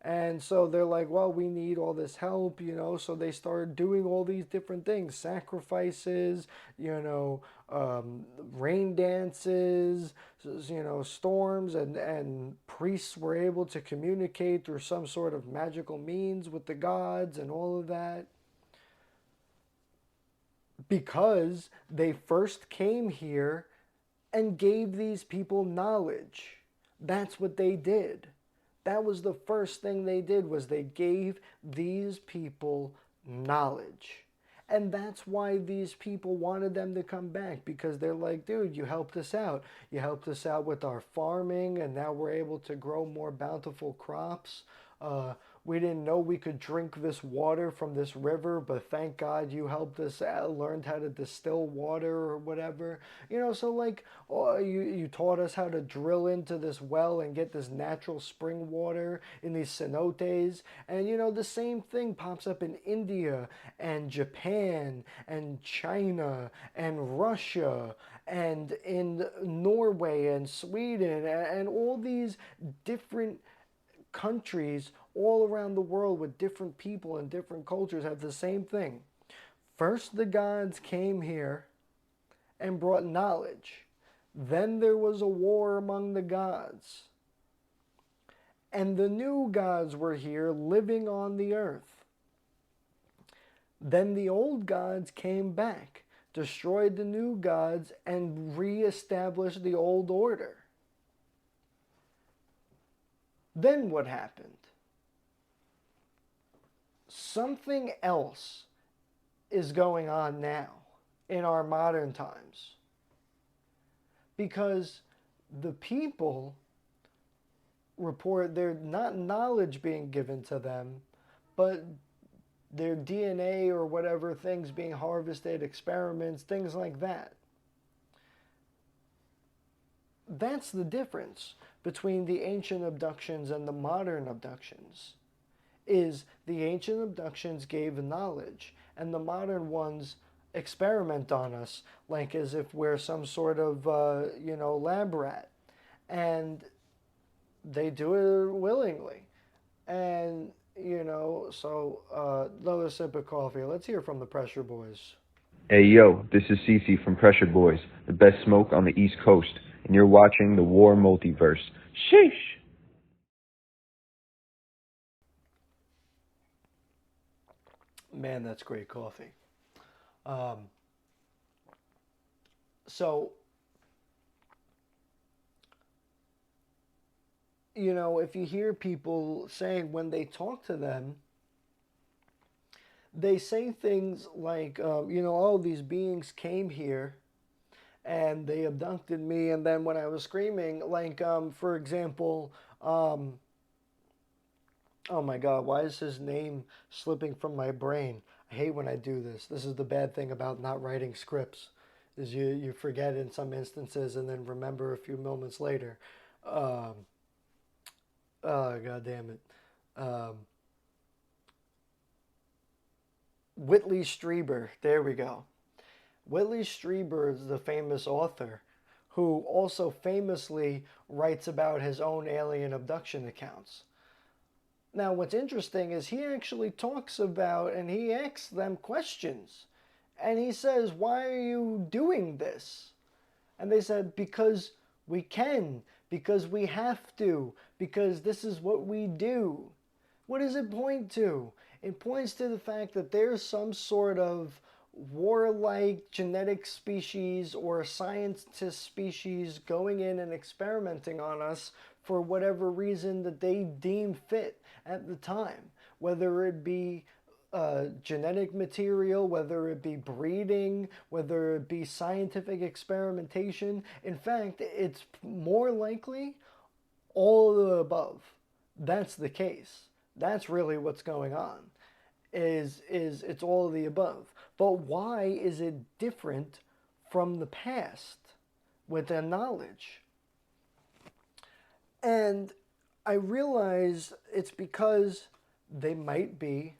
And so they're like, well, we need all this help, you know. So they started doing all these different things, sacrifices, you know, rain dances, you know, storms, and priests were able to communicate through some sort of magical means with the gods and all of that. Because they first came here and gave these people knowledge. That's what they did. That was the first thing they did, was they gave these people knowledge. And that's why these people wanted them to come back, because they're like, dude, you helped us out. You helped us out with our farming, and now we're able to grow more bountiful crops. We didn't know we could drink this water from this river, but thank God you helped us out, learned how to distill water or whatever. You know, so like, you taught us how to drill into this well and get this natural spring water in these cenotes. And, you know, the same thing pops up in India and Japan and China and Russia and in Norway and Sweden and all these different countries all around the world with different people and different cultures have the same thing. First, the gods came here and brought knowledge. Then there was a war among the gods. And the new gods were here living on the earth. Then the old gods came back, destroyed the new gods, and reestablished the old order. Then what happened? Something else is going on now in our modern times. Because the people report there's not knowledge being given to them, but their DNA or whatever, things being harvested, experiments, things like that. That's the difference between the ancient abductions and the modern abductions. is the ancient abductions gave knowledge, and the modern ones experiment on us like as if we're some sort of, lab rat. And they do it willingly. And, another sip of coffee. Let's hear from the Pressure Boys. Hey yo, this is Cece from Pressure Boys, the best smoke on the East Coast, and you're watching the WARRmultiverse. Sheesh! Man, that's great coffee. Um, so, if you hear people saying when they talk to them, they say things like, oh, these beings came here and they abducted me, and then when I was screaming, like, for example, oh my God, why is his name slipping from my brain? I hate when I do this. This is the bad thing about not writing scripts, is you forget in some instances and then remember a few moments later. Oh, God damn it. Whitley Strieber, there we go. Whitley Strieber is the famous author who also famously writes about his own alien abduction accounts. Now, what's interesting is he actually talks about and he asks them questions. And he says, why are you doing this? And they said, because we can, because we have to, because this is what we do. What does it point to? It points to the fact that there's some sort of warlike genetic species or scientist species going in and experimenting on us for whatever reason that they deem fit at the time, whether it be genetic material, whether it be breeding, whether it be scientific experimentation. In fact, it's more likely all of the above. That's the case. That's really what's going on. Is it's all of the above. But why is it different from the past with their knowledge? And I realize it's because they might be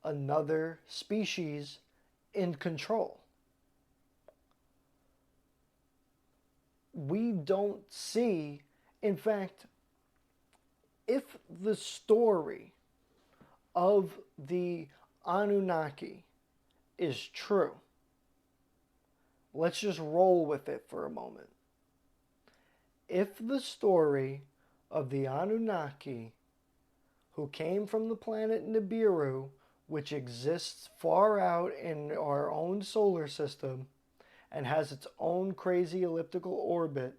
another species in control. We don't see, in fact, if the story of the Anunnaki is true, let's just roll with it for a moment. If the story of the Anunnaki, who came from the planet Nibiru, which exists far out in our own solar system and has its own crazy elliptical orbit,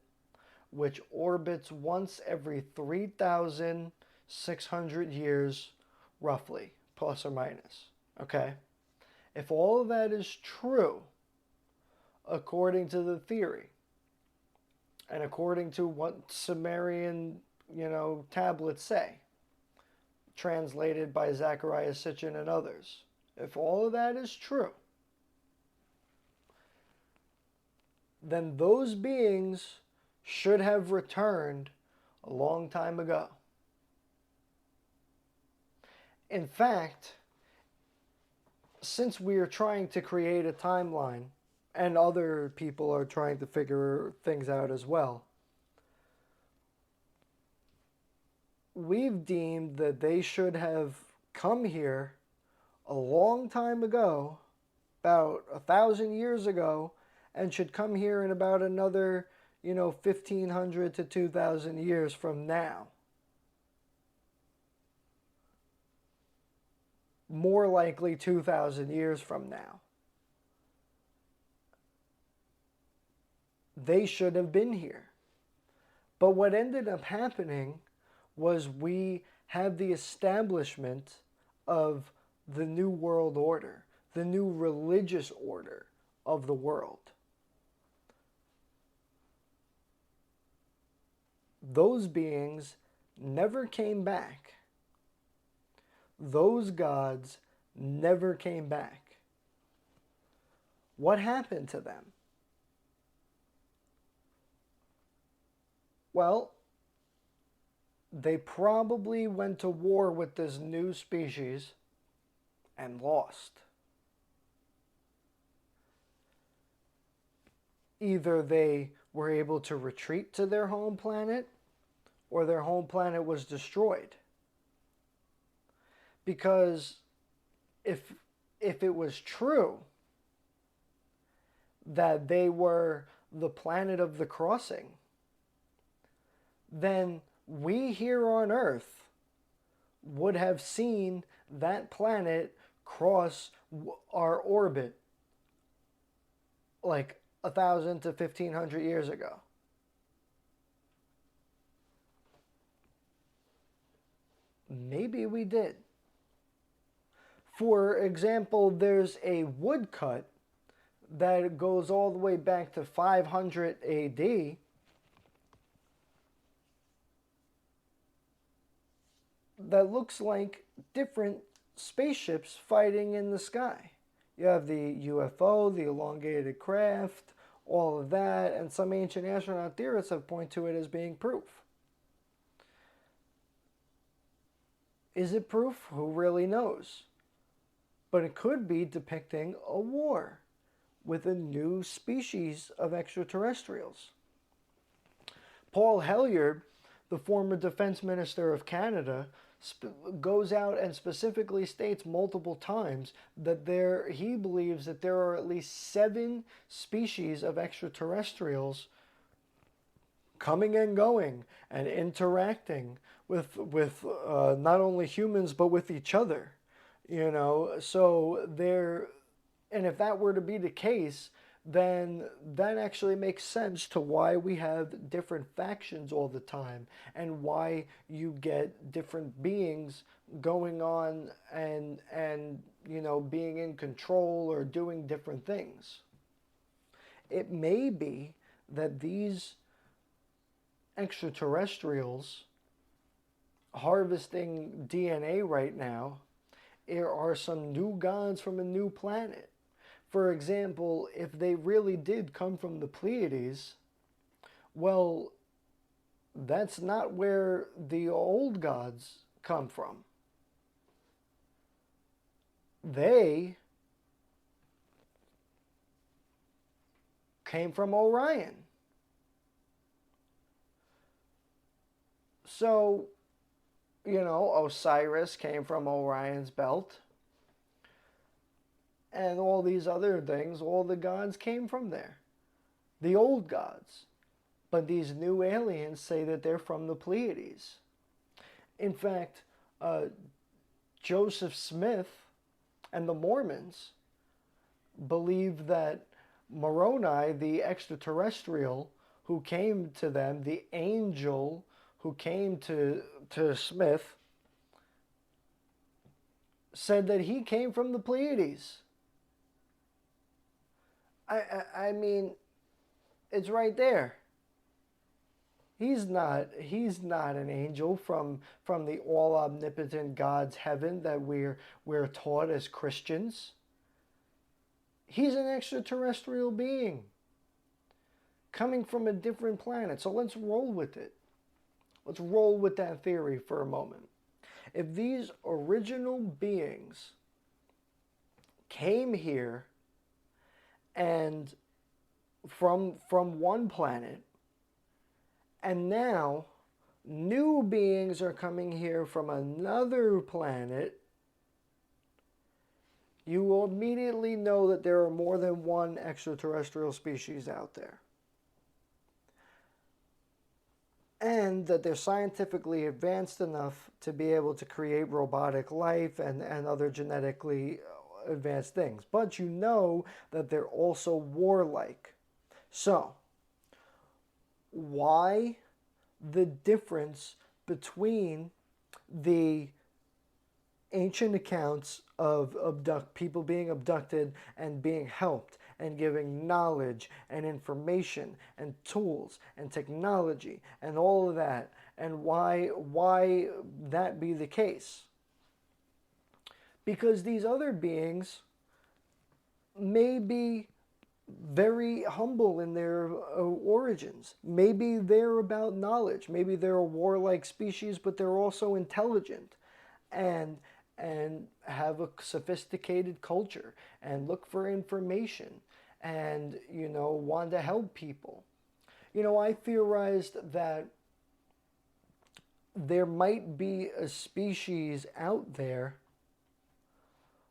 which orbits once every 3,600 years, roughly, plus or minus. Okay? If all of that is true, according to the theory, and according to what Sumerian, tablets say, translated by Zecharia Sitchin and others, if all of that is true, then those beings should have returned a long time ago. In fact, since we are trying to create a timeline, and other people are trying to figure things out as well, we've deemed that they should have come here a long time ago, about 1,000 years ago, and should come here in about another, 1,500 to 2,000 years from now. More likely 2,000 years from now. They should have been here. But what ended up happening was we had the establishment of the New World Order, the new religious order of the world. Those beings never came back. Those gods never came back. What happened to them? Well, they probably went to war with this new species and lost. Either they were able to retreat to their home planet, or their home planet was destroyed. Because if it was true that they were the planet of the crossing, then we here on Earth would have seen that planet cross our orbit like 1,000 to 1,500 years ago. Maybe we did. For example, there's a woodcut that goes all the way back to 500 AD that looks like different spaceships fighting in the sky. You have the UFO, the elongated craft, all of that, and some ancient astronaut theorists have pointed to it as being proof. Is it proof? Who really knows? But it could be depicting a war with a new species of extraterrestrials. Paul Hellyer, the former defense minister of Canada, goes out and specifically states multiple times that he believes that there are at least 7 species of extraterrestrials coming and going and interacting with not only humans but with each other. You know, so and if that were to be the case, then that actually makes sense to why we have different factions all the time and why you get different beings going on and you know, being in control or doing different things. It may be that these extraterrestrials harvesting DNA right now are some new gods from a new planet. For example, if they really did come from the Pleiades, well, that's not where the old gods come from. They came from Orion. So, you know, Osiris came from Orion's belt. And all these other things, all the gods came from there. The old gods. But these new aliens say that they're from the Pleiades. In fact, Joseph Smith and the Mormons believe that Moroni, the extraterrestrial who came to them, the angel who came to Smith, said that he came from the Pleiades. I mean, it's right there. He's not an angel from the all omnipotent God's heaven that we're taught as Christians. He's an extraterrestrial being coming from a different planet. So let's roll with it. Let's roll with that theory for a moment. If these original beings came here and from one planet, and now new beings are coming here from another planet, you will immediately know that there are more than one extraterrestrial species out there. And that they're scientifically advanced enough to be able to create robotic life and other genetically advanced things. But you know that they're also warlike. So, why the difference between the ancient accounts of people being abducted and being helped and giving knowledge and information and tools and technology and all of that, and why that be the case? Because these other beings may be very humble in their origins. Maybe they're about knowledge. Maybe they're a warlike species, but they're also intelligent and and have a sophisticated culture and look for information and want to help people. I theorized that there might be a species out there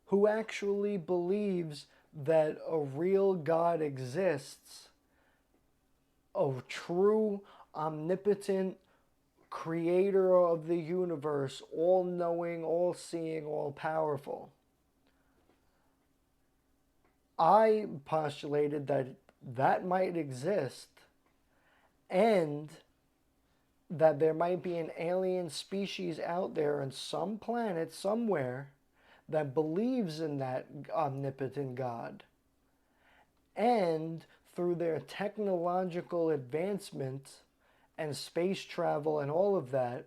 who actually believes that a real God exists, a true, omnipotent creator of the universe, all knowing, all seeing, all powerful. I postulated that that might exist and that there might be an alien species out there on some planet somewhere that believes in that omnipotent God. And through their technological advancement and space travel and all of that,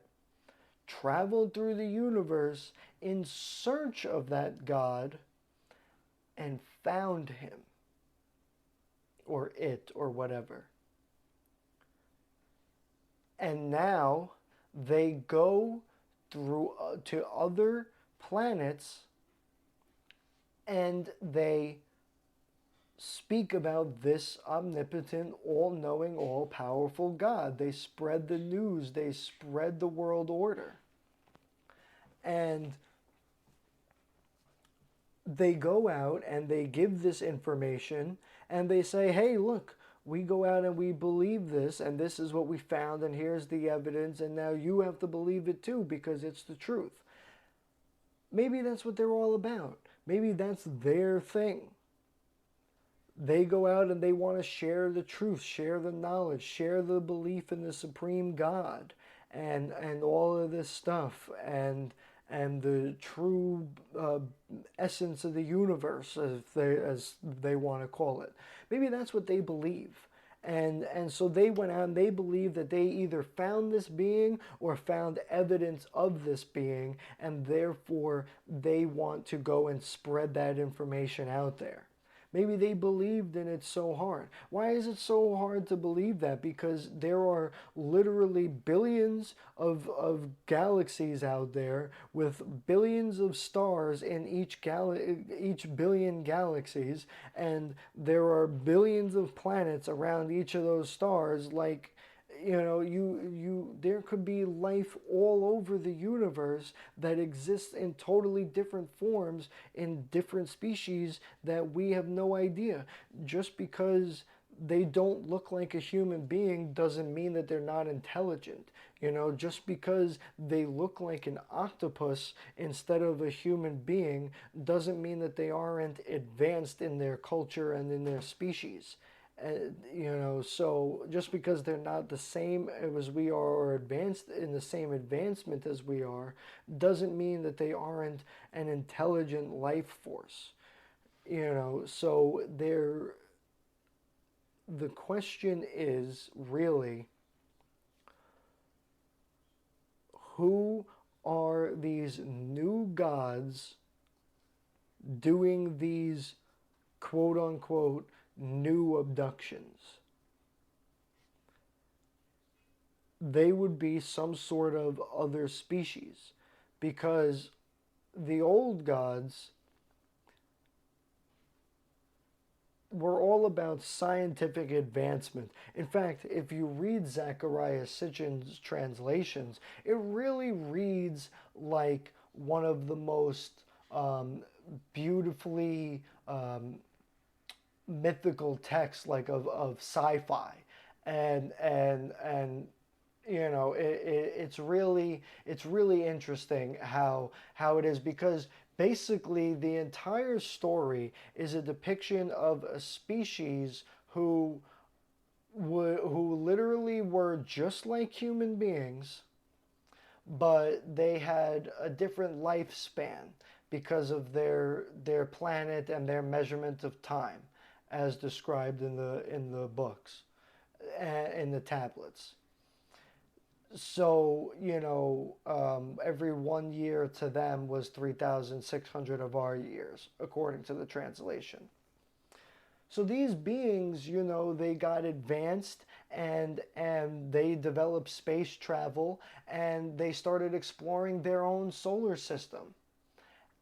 traveled through the universe in search of that God and found him or it or whatever. And now they go through to other planets and they speak about this omnipotent, all-knowing, all-powerful God. They spread the news. They spread the world order. And they go out and they give this information and they say, hey, look, we go out and we believe this and this is what we found and here's the evidence and now you have to believe it too because it's the truth. Maybe that's what they're all about. Maybe that's their thing. They go out and they want to share the truth, share the knowledge, share the belief in the supreme God and all of this stuff and the true essence of the universe, as they want to call it. Maybe that's what they believe. And so they went out and they believe that they either found this being or found evidence of this being, and therefore they want to go and spread that information out there. Maybe they believed in it so hard. Why is it so hard to believe that? Because there are literally billions of galaxies out there with billions of stars in each billion galaxies, and there are billions of planets around each of those stars. Like, there could be life all over the universe that exists in totally different forms in different species that we have no idea. Just because they don't look like a human being doesn't mean that they're not intelligent. Just because they look like an octopus instead of a human being doesn't mean that they aren't advanced in their culture and in their species. So just because they're not the same as we are or advanced in the same advancement as we are, doesn't mean that they aren't an intelligent life force. So the question is really, who are these new gods doing these quote unquote new abductions? They would be some sort of other species, because the old gods were all about scientific advancement. In fact, if you read Zecharia Sitchin's translations, it really reads like one of the most beautifully mythical texts, like of sci-fi, and it's really interesting how it is, because basically the entire story is a depiction of a species who literally were just like human beings, but they had a different lifespan because of their planet and their measurement of time, as described in the books, in the tablets. So, every 1 year to them was 3,600 of our years, according to the translation. So these beings, they got advanced, and they developed space travel, and they started exploring their own solar system.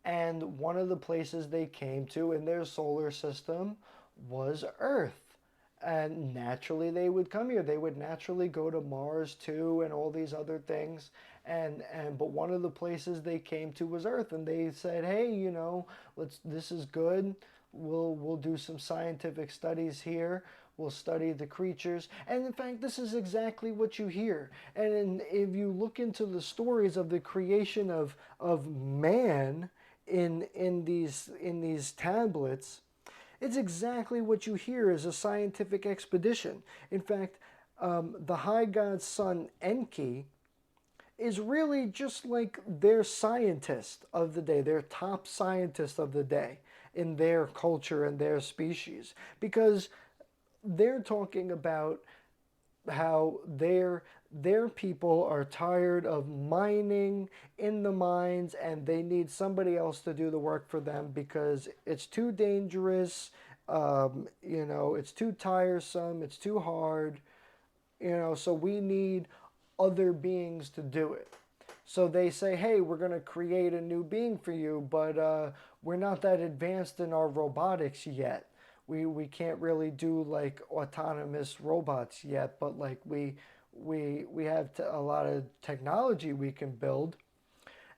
And one of the places they came to in their solar system was Earth. And naturally they would come here. They would naturally go to Mars too, and all these other things. But one of the places they came to was Earth, and they said, "Hey, this is good. We'll do some scientific studies here. We'll study the creatures." And in fact, this is exactly what you hear. And if you look into the stories of the creation of man in these tablets, it's exactly what you hear as a scientific expedition. In fact, the High God's son Enki is really just like their scientist of the day, their top scientist of the day in their culture and their species, because they're talking about how their people are tired of mining in the mines, and they need somebody else to do the work for them because it's too dangerous, it's too tiresome, it's too hard, so we need other beings to do it. So they say, "Hey, we're going to create a new being for you, but we're not that advanced in our robotics yet. We can't really do like autonomous robots yet, but like we have a lot of technology we can build."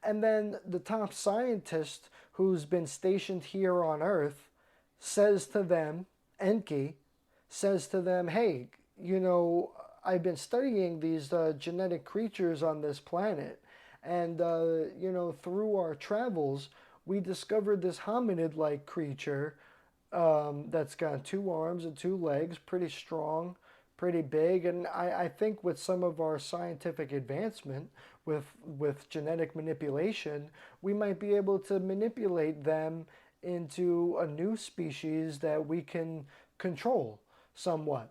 And then the top scientist who's been stationed here on Earth says to them, Enki says to them, "Hey, I've been studying these genetic creatures on this planet, and through our travels, we discovered this hominid-like creature that's got 2 arms and 2 legs, pretty strong, pretty big. And I think with some of our scientific advancement, with genetic manipulation, we might be able to manipulate them into a new species that we can control somewhat."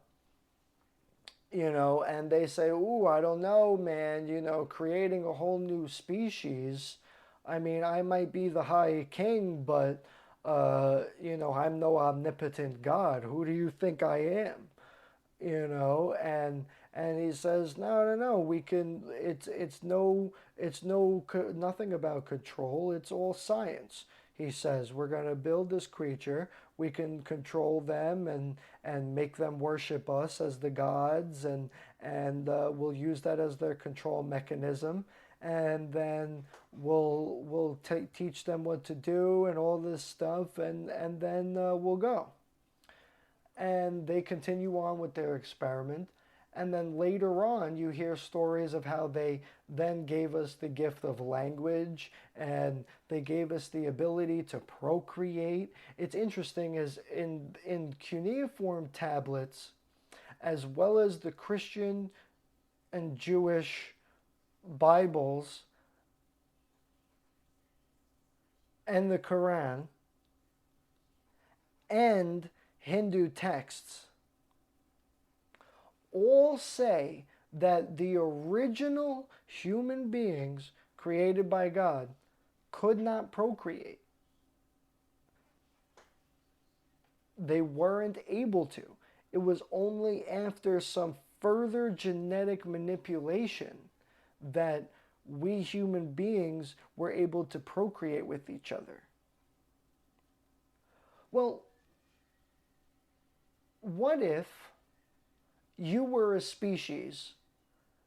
And they say, "Ooh, I don't know, man, creating a whole new species. I mean, I might be the high king, but, I'm no omnipotent God. Who do you think I am?" And he says, "No, we can, nothing about control. It's all science." He says, "We're going to build this creature. We can control them and make them worship us as the gods, and we'll use that as their control mechanism. And then we'll teach them what to do and all this stuff, and then we'll go." And they continue on with their experiment. And then later on, you hear stories of how they then gave us the gift of language, and they gave us the ability to procreate. It's interesting, as in cuneiform tablets, as well as the Christian and Jewish Bibles and the Quran and Hindu texts, all say that the original human beings created by God could not procreate. They weren't able to. It was only after some further genetic manipulation that we human beings were able to procreate with each other. Well, what if you were a species?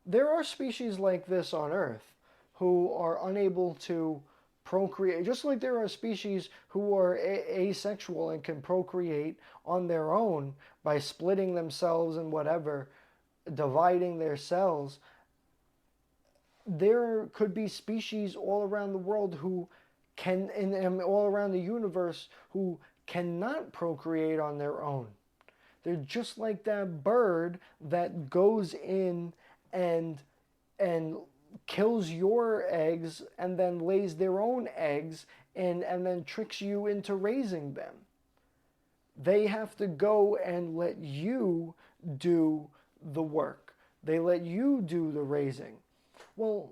There are species like this on Earth who are unable to procreate, just like there are species who are asexual and can procreate on their own by splitting themselves and whatever, dividing their cells. There could be species all around the world who can, and all around the universe, who cannot procreate on their own. They're just like that bird that goes in and kills your eggs and then lays their own eggs and then tricks you into raising them. They have to go and let you do the work. They let you do the raising. Well,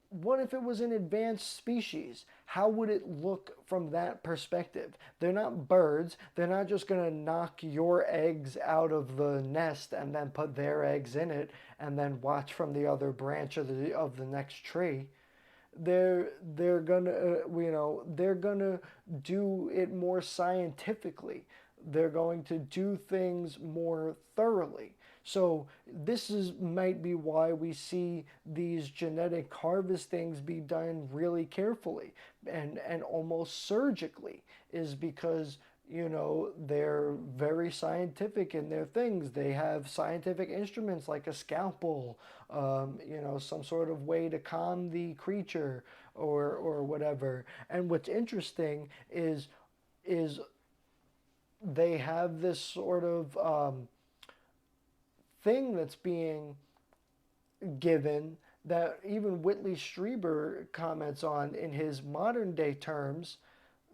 what if it was an advanced species? How would it look from that perspective? They're not birds. They're not just going to knock your eggs out of the nest and then put their eggs in it and then watch from the other branch of the next tree. They're gonna they're gonna do it more scientifically. They're going to do things more thoroughly. So this is might be why we see these genetic harvestings be done really carefully and almost surgically, is because they're very scientific in their things. They have scientific instruments like a scalpel, some sort of way to calm the creature or whatever. And what's interesting is they have this sort of thing that's being given that even Whitley Strieber comments on in his modern day terms,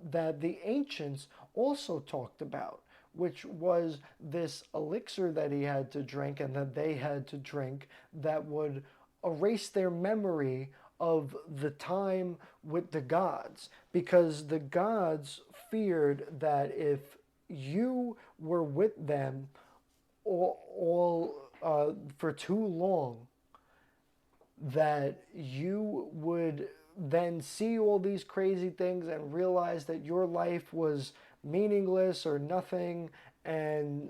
that the ancients also talked about, which was this elixir that he had to drink and that they had to drink that would erase their memory of the time with the gods, because the gods feared that if you were with them for too long, that you would then see all these crazy things and realize that your life was meaningless or nothing, and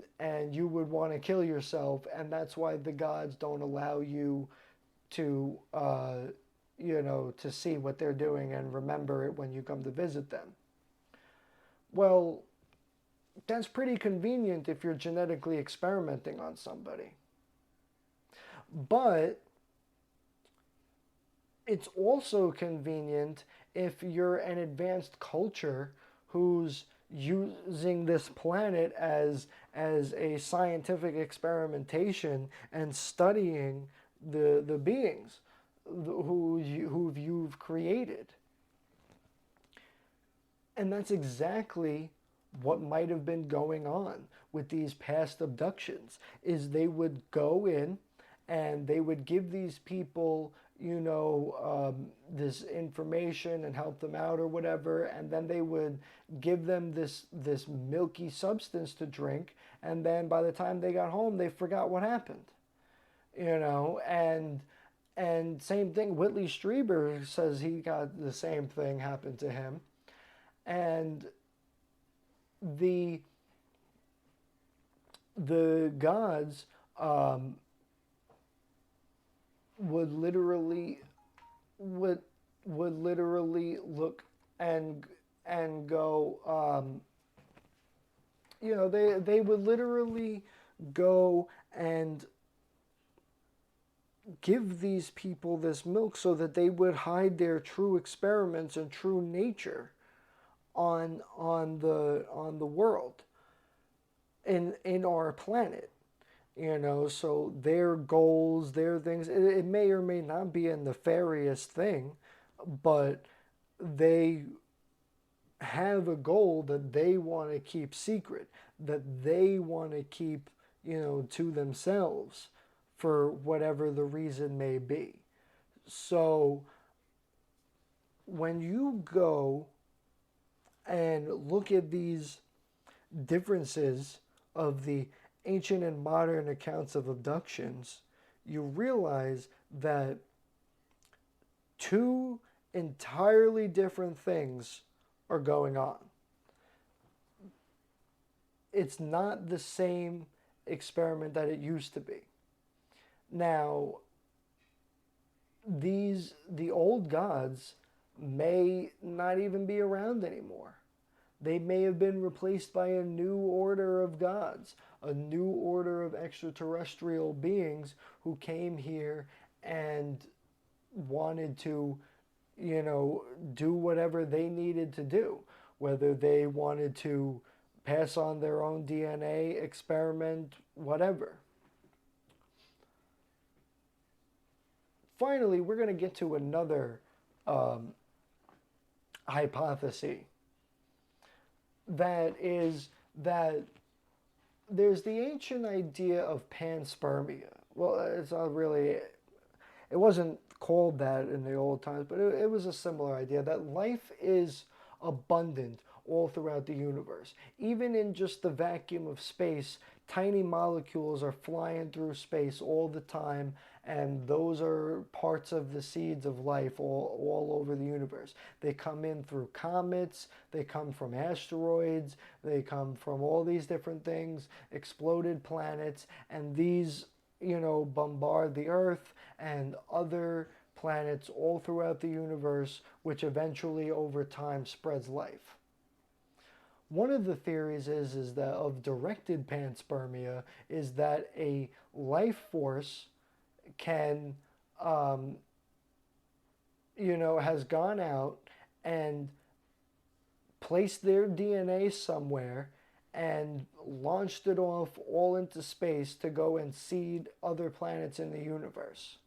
you would want to kill yourself. And that's why the gods don't allow you to to see what they're doing and remember it when you come to visit them. Well, that's pretty convenient if you're genetically experimenting on somebody. But it's also convenient if you're an advanced culture who's using this planet as a scientific experimentation and studying the beings who you've created. And that's exactly what might have been going on with these past abductions, is they would go in and they would give these people this information and help them out or whatever, and then they would give them this milky substance to drink, and then by the time they got home they forgot what happened. And same thing, Whitley Strieber says he got the same thing happen to him. And the gods would literally look and go, they would literally go and give these people this milk so that they would hide their true experiments and true nature on the world, in our planet. So their goals, their things, it may or may not be a nefarious thing, but they have a goal that they want to keep secret, that they want to keep, to themselves for whatever the reason may be. So when you go and look at these differences of the ancient and modern accounts of abductions, you realize that two entirely different things are going on. It's not the same experiment that it used to be. Now, the old gods may not even be around anymore. They may have been replaced by a new order of gods, a new order of extraterrestrial beings who came here and wanted to, do whatever they needed to do. Whether they wanted to pass on their own DNA, experiment, whatever. Finally, we're going to get to another hypothesis. That is that there's the ancient idea of panspermia. Well, it's not really, it wasn't called that in the old times, but it was a similar idea that life is abundant all throughout the universe. Even in just the vacuum of space, tiny molecules are flying through space all the time, and those are parts of the seeds of life all over the universe. They come in through comets, they come from asteroids, they come from all these different things, exploded planets, and these, bombard the Earth and other planets all throughout the universe, which eventually over time spreads life. One of the theories is that of directed panspermia is that a life force can, has gone out and placed their DNA somewhere and launched it off all into space to go and seed other planets in the universe.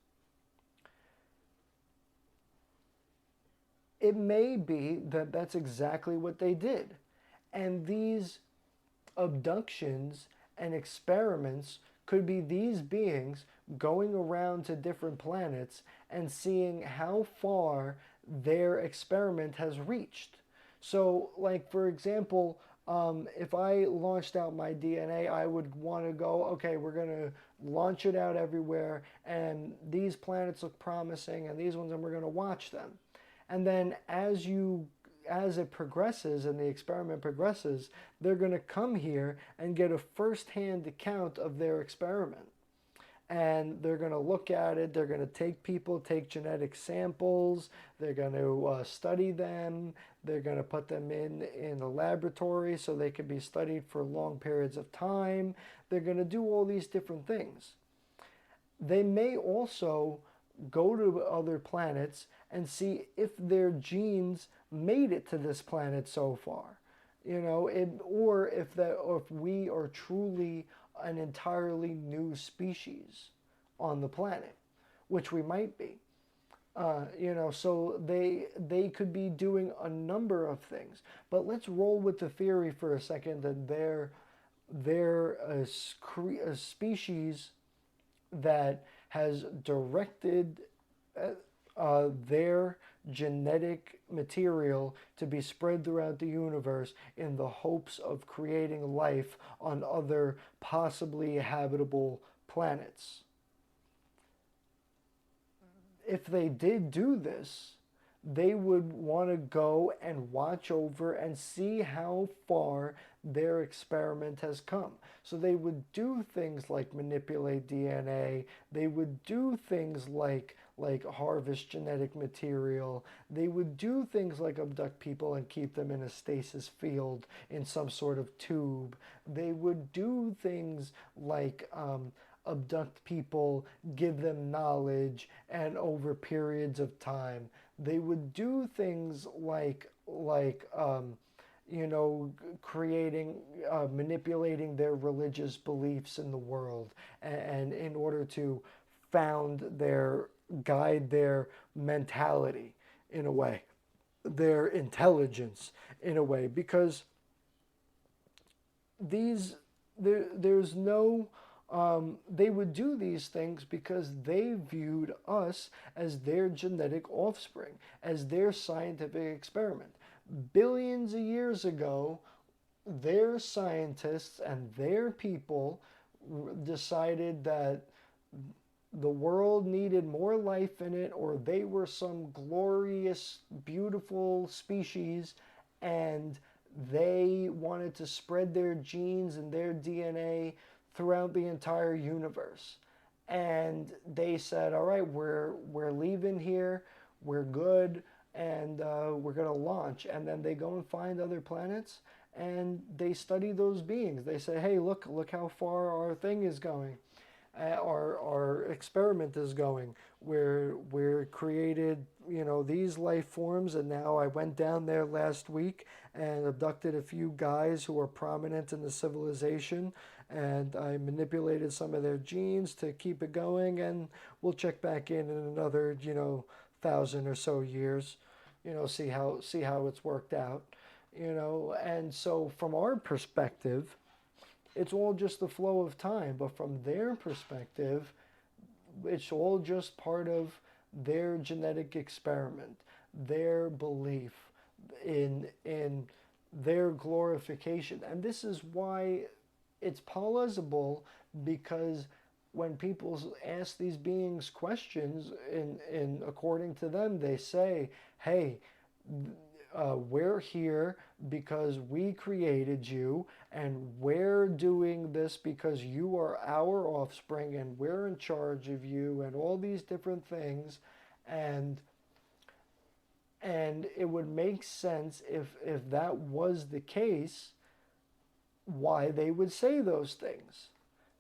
It may be that that's exactly what they did. And these abductions and experiments could be these beings going around to different planets and seeing how far their experiment has reached. So, like, for example, if I launched out my DNA, I would want to go, okay, we're going to launch it out everywhere, and these planets look promising, and these ones, and we're going to watch them. And then as it progresses and the experiment progresses, they're going to come here and get a first-hand account of their experiment. And they're going to look at it, they're going to take genetic samples, they're going to study them, they're going to put them in a laboratory so they can be studied for long periods of time. They're going to do all these different things. They may also go to other planets and see if their genes made it to this planet so far, or if we are truly an entirely new species on the planet, which we might be. So they could be doing a number of things. But let's roll with the theory for a second that they're a species that has directed their genetic material to be spread throughout the universe in the hopes of creating life on other possibly habitable planets. If they did do this, they would want to go and watch over and see how far their experiment has come. So they would do things like manipulate DNA. They would do things like harvest genetic material. They would do things like abduct people and keep them in a stasis field in some sort of tube. They would do things like abduct people, give them knowledge, and over periods of time. They would do things like creating, manipulating their religious beliefs in the world, and in order to guide their mentality in a way, their intelligence in a way, because there's no, they would do these things because they viewed us as their genetic offspring, as their scientific experiment. Billions of years ago, their scientists and their people decided that the world needed more life in it, or they were some glorious, beautiful species, and they wanted to spread their genes and their DNA throughout the entire universe. And they said, all right, we're leaving here, we're good, and we're going to launch. And then they go and find other planets, and they study those beings. They say, hey, look how far our thing is going. Our experiment is going. We're created, these life forms, and now I went down there last week and abducted a few guys who are prominent in the civilization, and I manipulated some of their genes to keep it going, and we'll check back in another, 1,000 or so years, see how it's worked out, and so from our perspective, it's all just the flow of time. But from their perspective, It's all just part of their genetic experiment, their belief in their glorification. And this is why it's plausible, because when people ask these beings questions, in according to them, they say, hey, we're here because we created you, and we're doing this because you are our offspring, and we're in charge of you, and all these different things. And it would make sense, if that was the case, why they would say those things,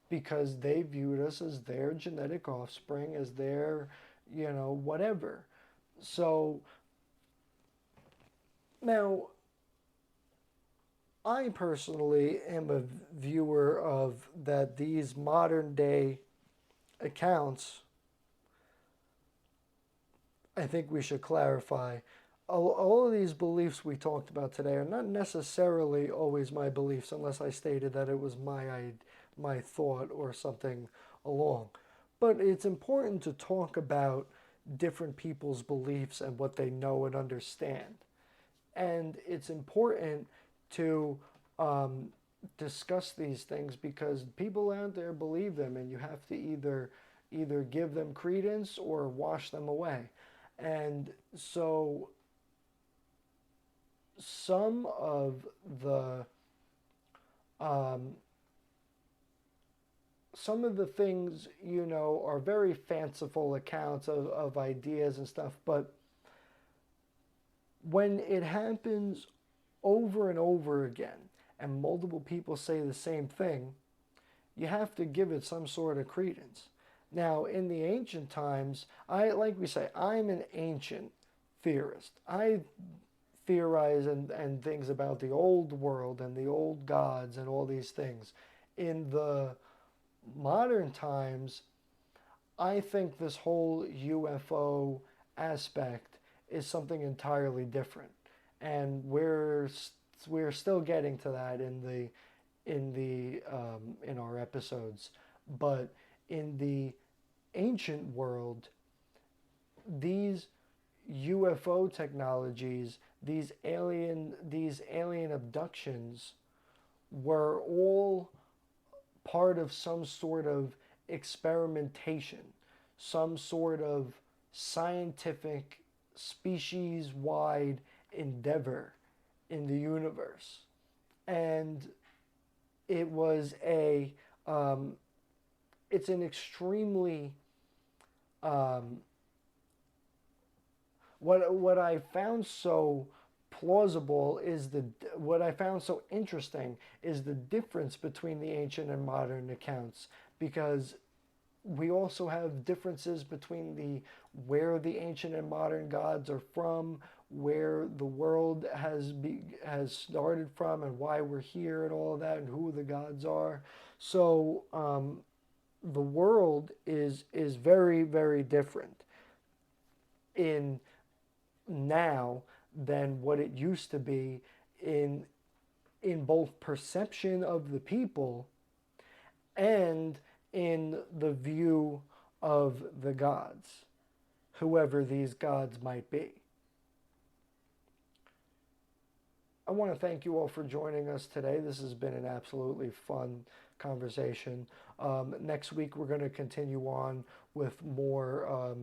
because they viewed us as their genetic offspring, as their, whatever. So now, I personally am a viewer of that these modern day accounts. I think we should clarify. All of these beliefs we talked about today are not necessarily always my beliefs, unless I stated that it was my thought or something along. But it's important to talk about different people's beliefs and what they know and understand. And it's important to discuss these things, because people out there believe them, and you have to either give them credence or wash them away. And so some of the things, are very fanciful accounts of ideas and stuff, but when it happens over and over again, and multiple people say the same thing, you have to give it some sort of credence. Now, in the ancient times, I'm an ancient theorist. I theorize and things about the old world and the old gods and all these things. In the modern times, I think this whole UFO aspect is something entirely different, and we're still getting to that in our episodes. But in the ancient world, these UFO technologies, these alien abductions, were all part of some sort of experimentation, some sort of scientific species-wide endeavor in the universe. And it was it's an extremely, what I found so plausible is what I found so interesting is the difference between the ancient and modern accounts, because we also have differences between where the ancient and modern gods are from, where the world has started from, and why we're here, and all of that, and who the gods are. So the world is very, very different in now than what it used to be, in both perception of the people and in the view of the gods, whoever these gods might be. I want to thank you all for joining us today. This has been an absolutely fun conversation. Next week, we're going to continue on with more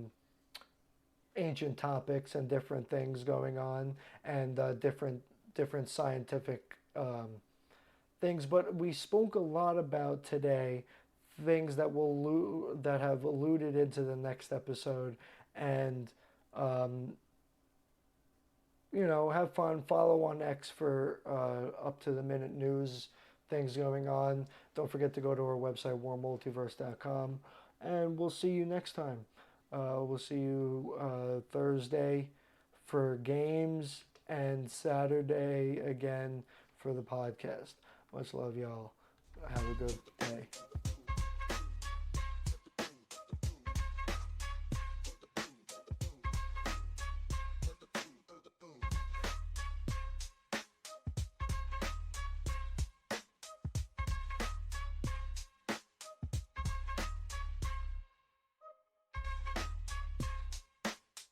ancient topics and different things going on, and different scientific things. But we spoke a lot about today things that have alluded into the next episode, and have fun. Follow on X for up to the minute news, things going on. Don't forget to go to our website, WARRmultiverse.com, and we'll see you next time. We'll see you Thursday for games, and Saturday again for the podcast. Much love, y'all. Have a good day.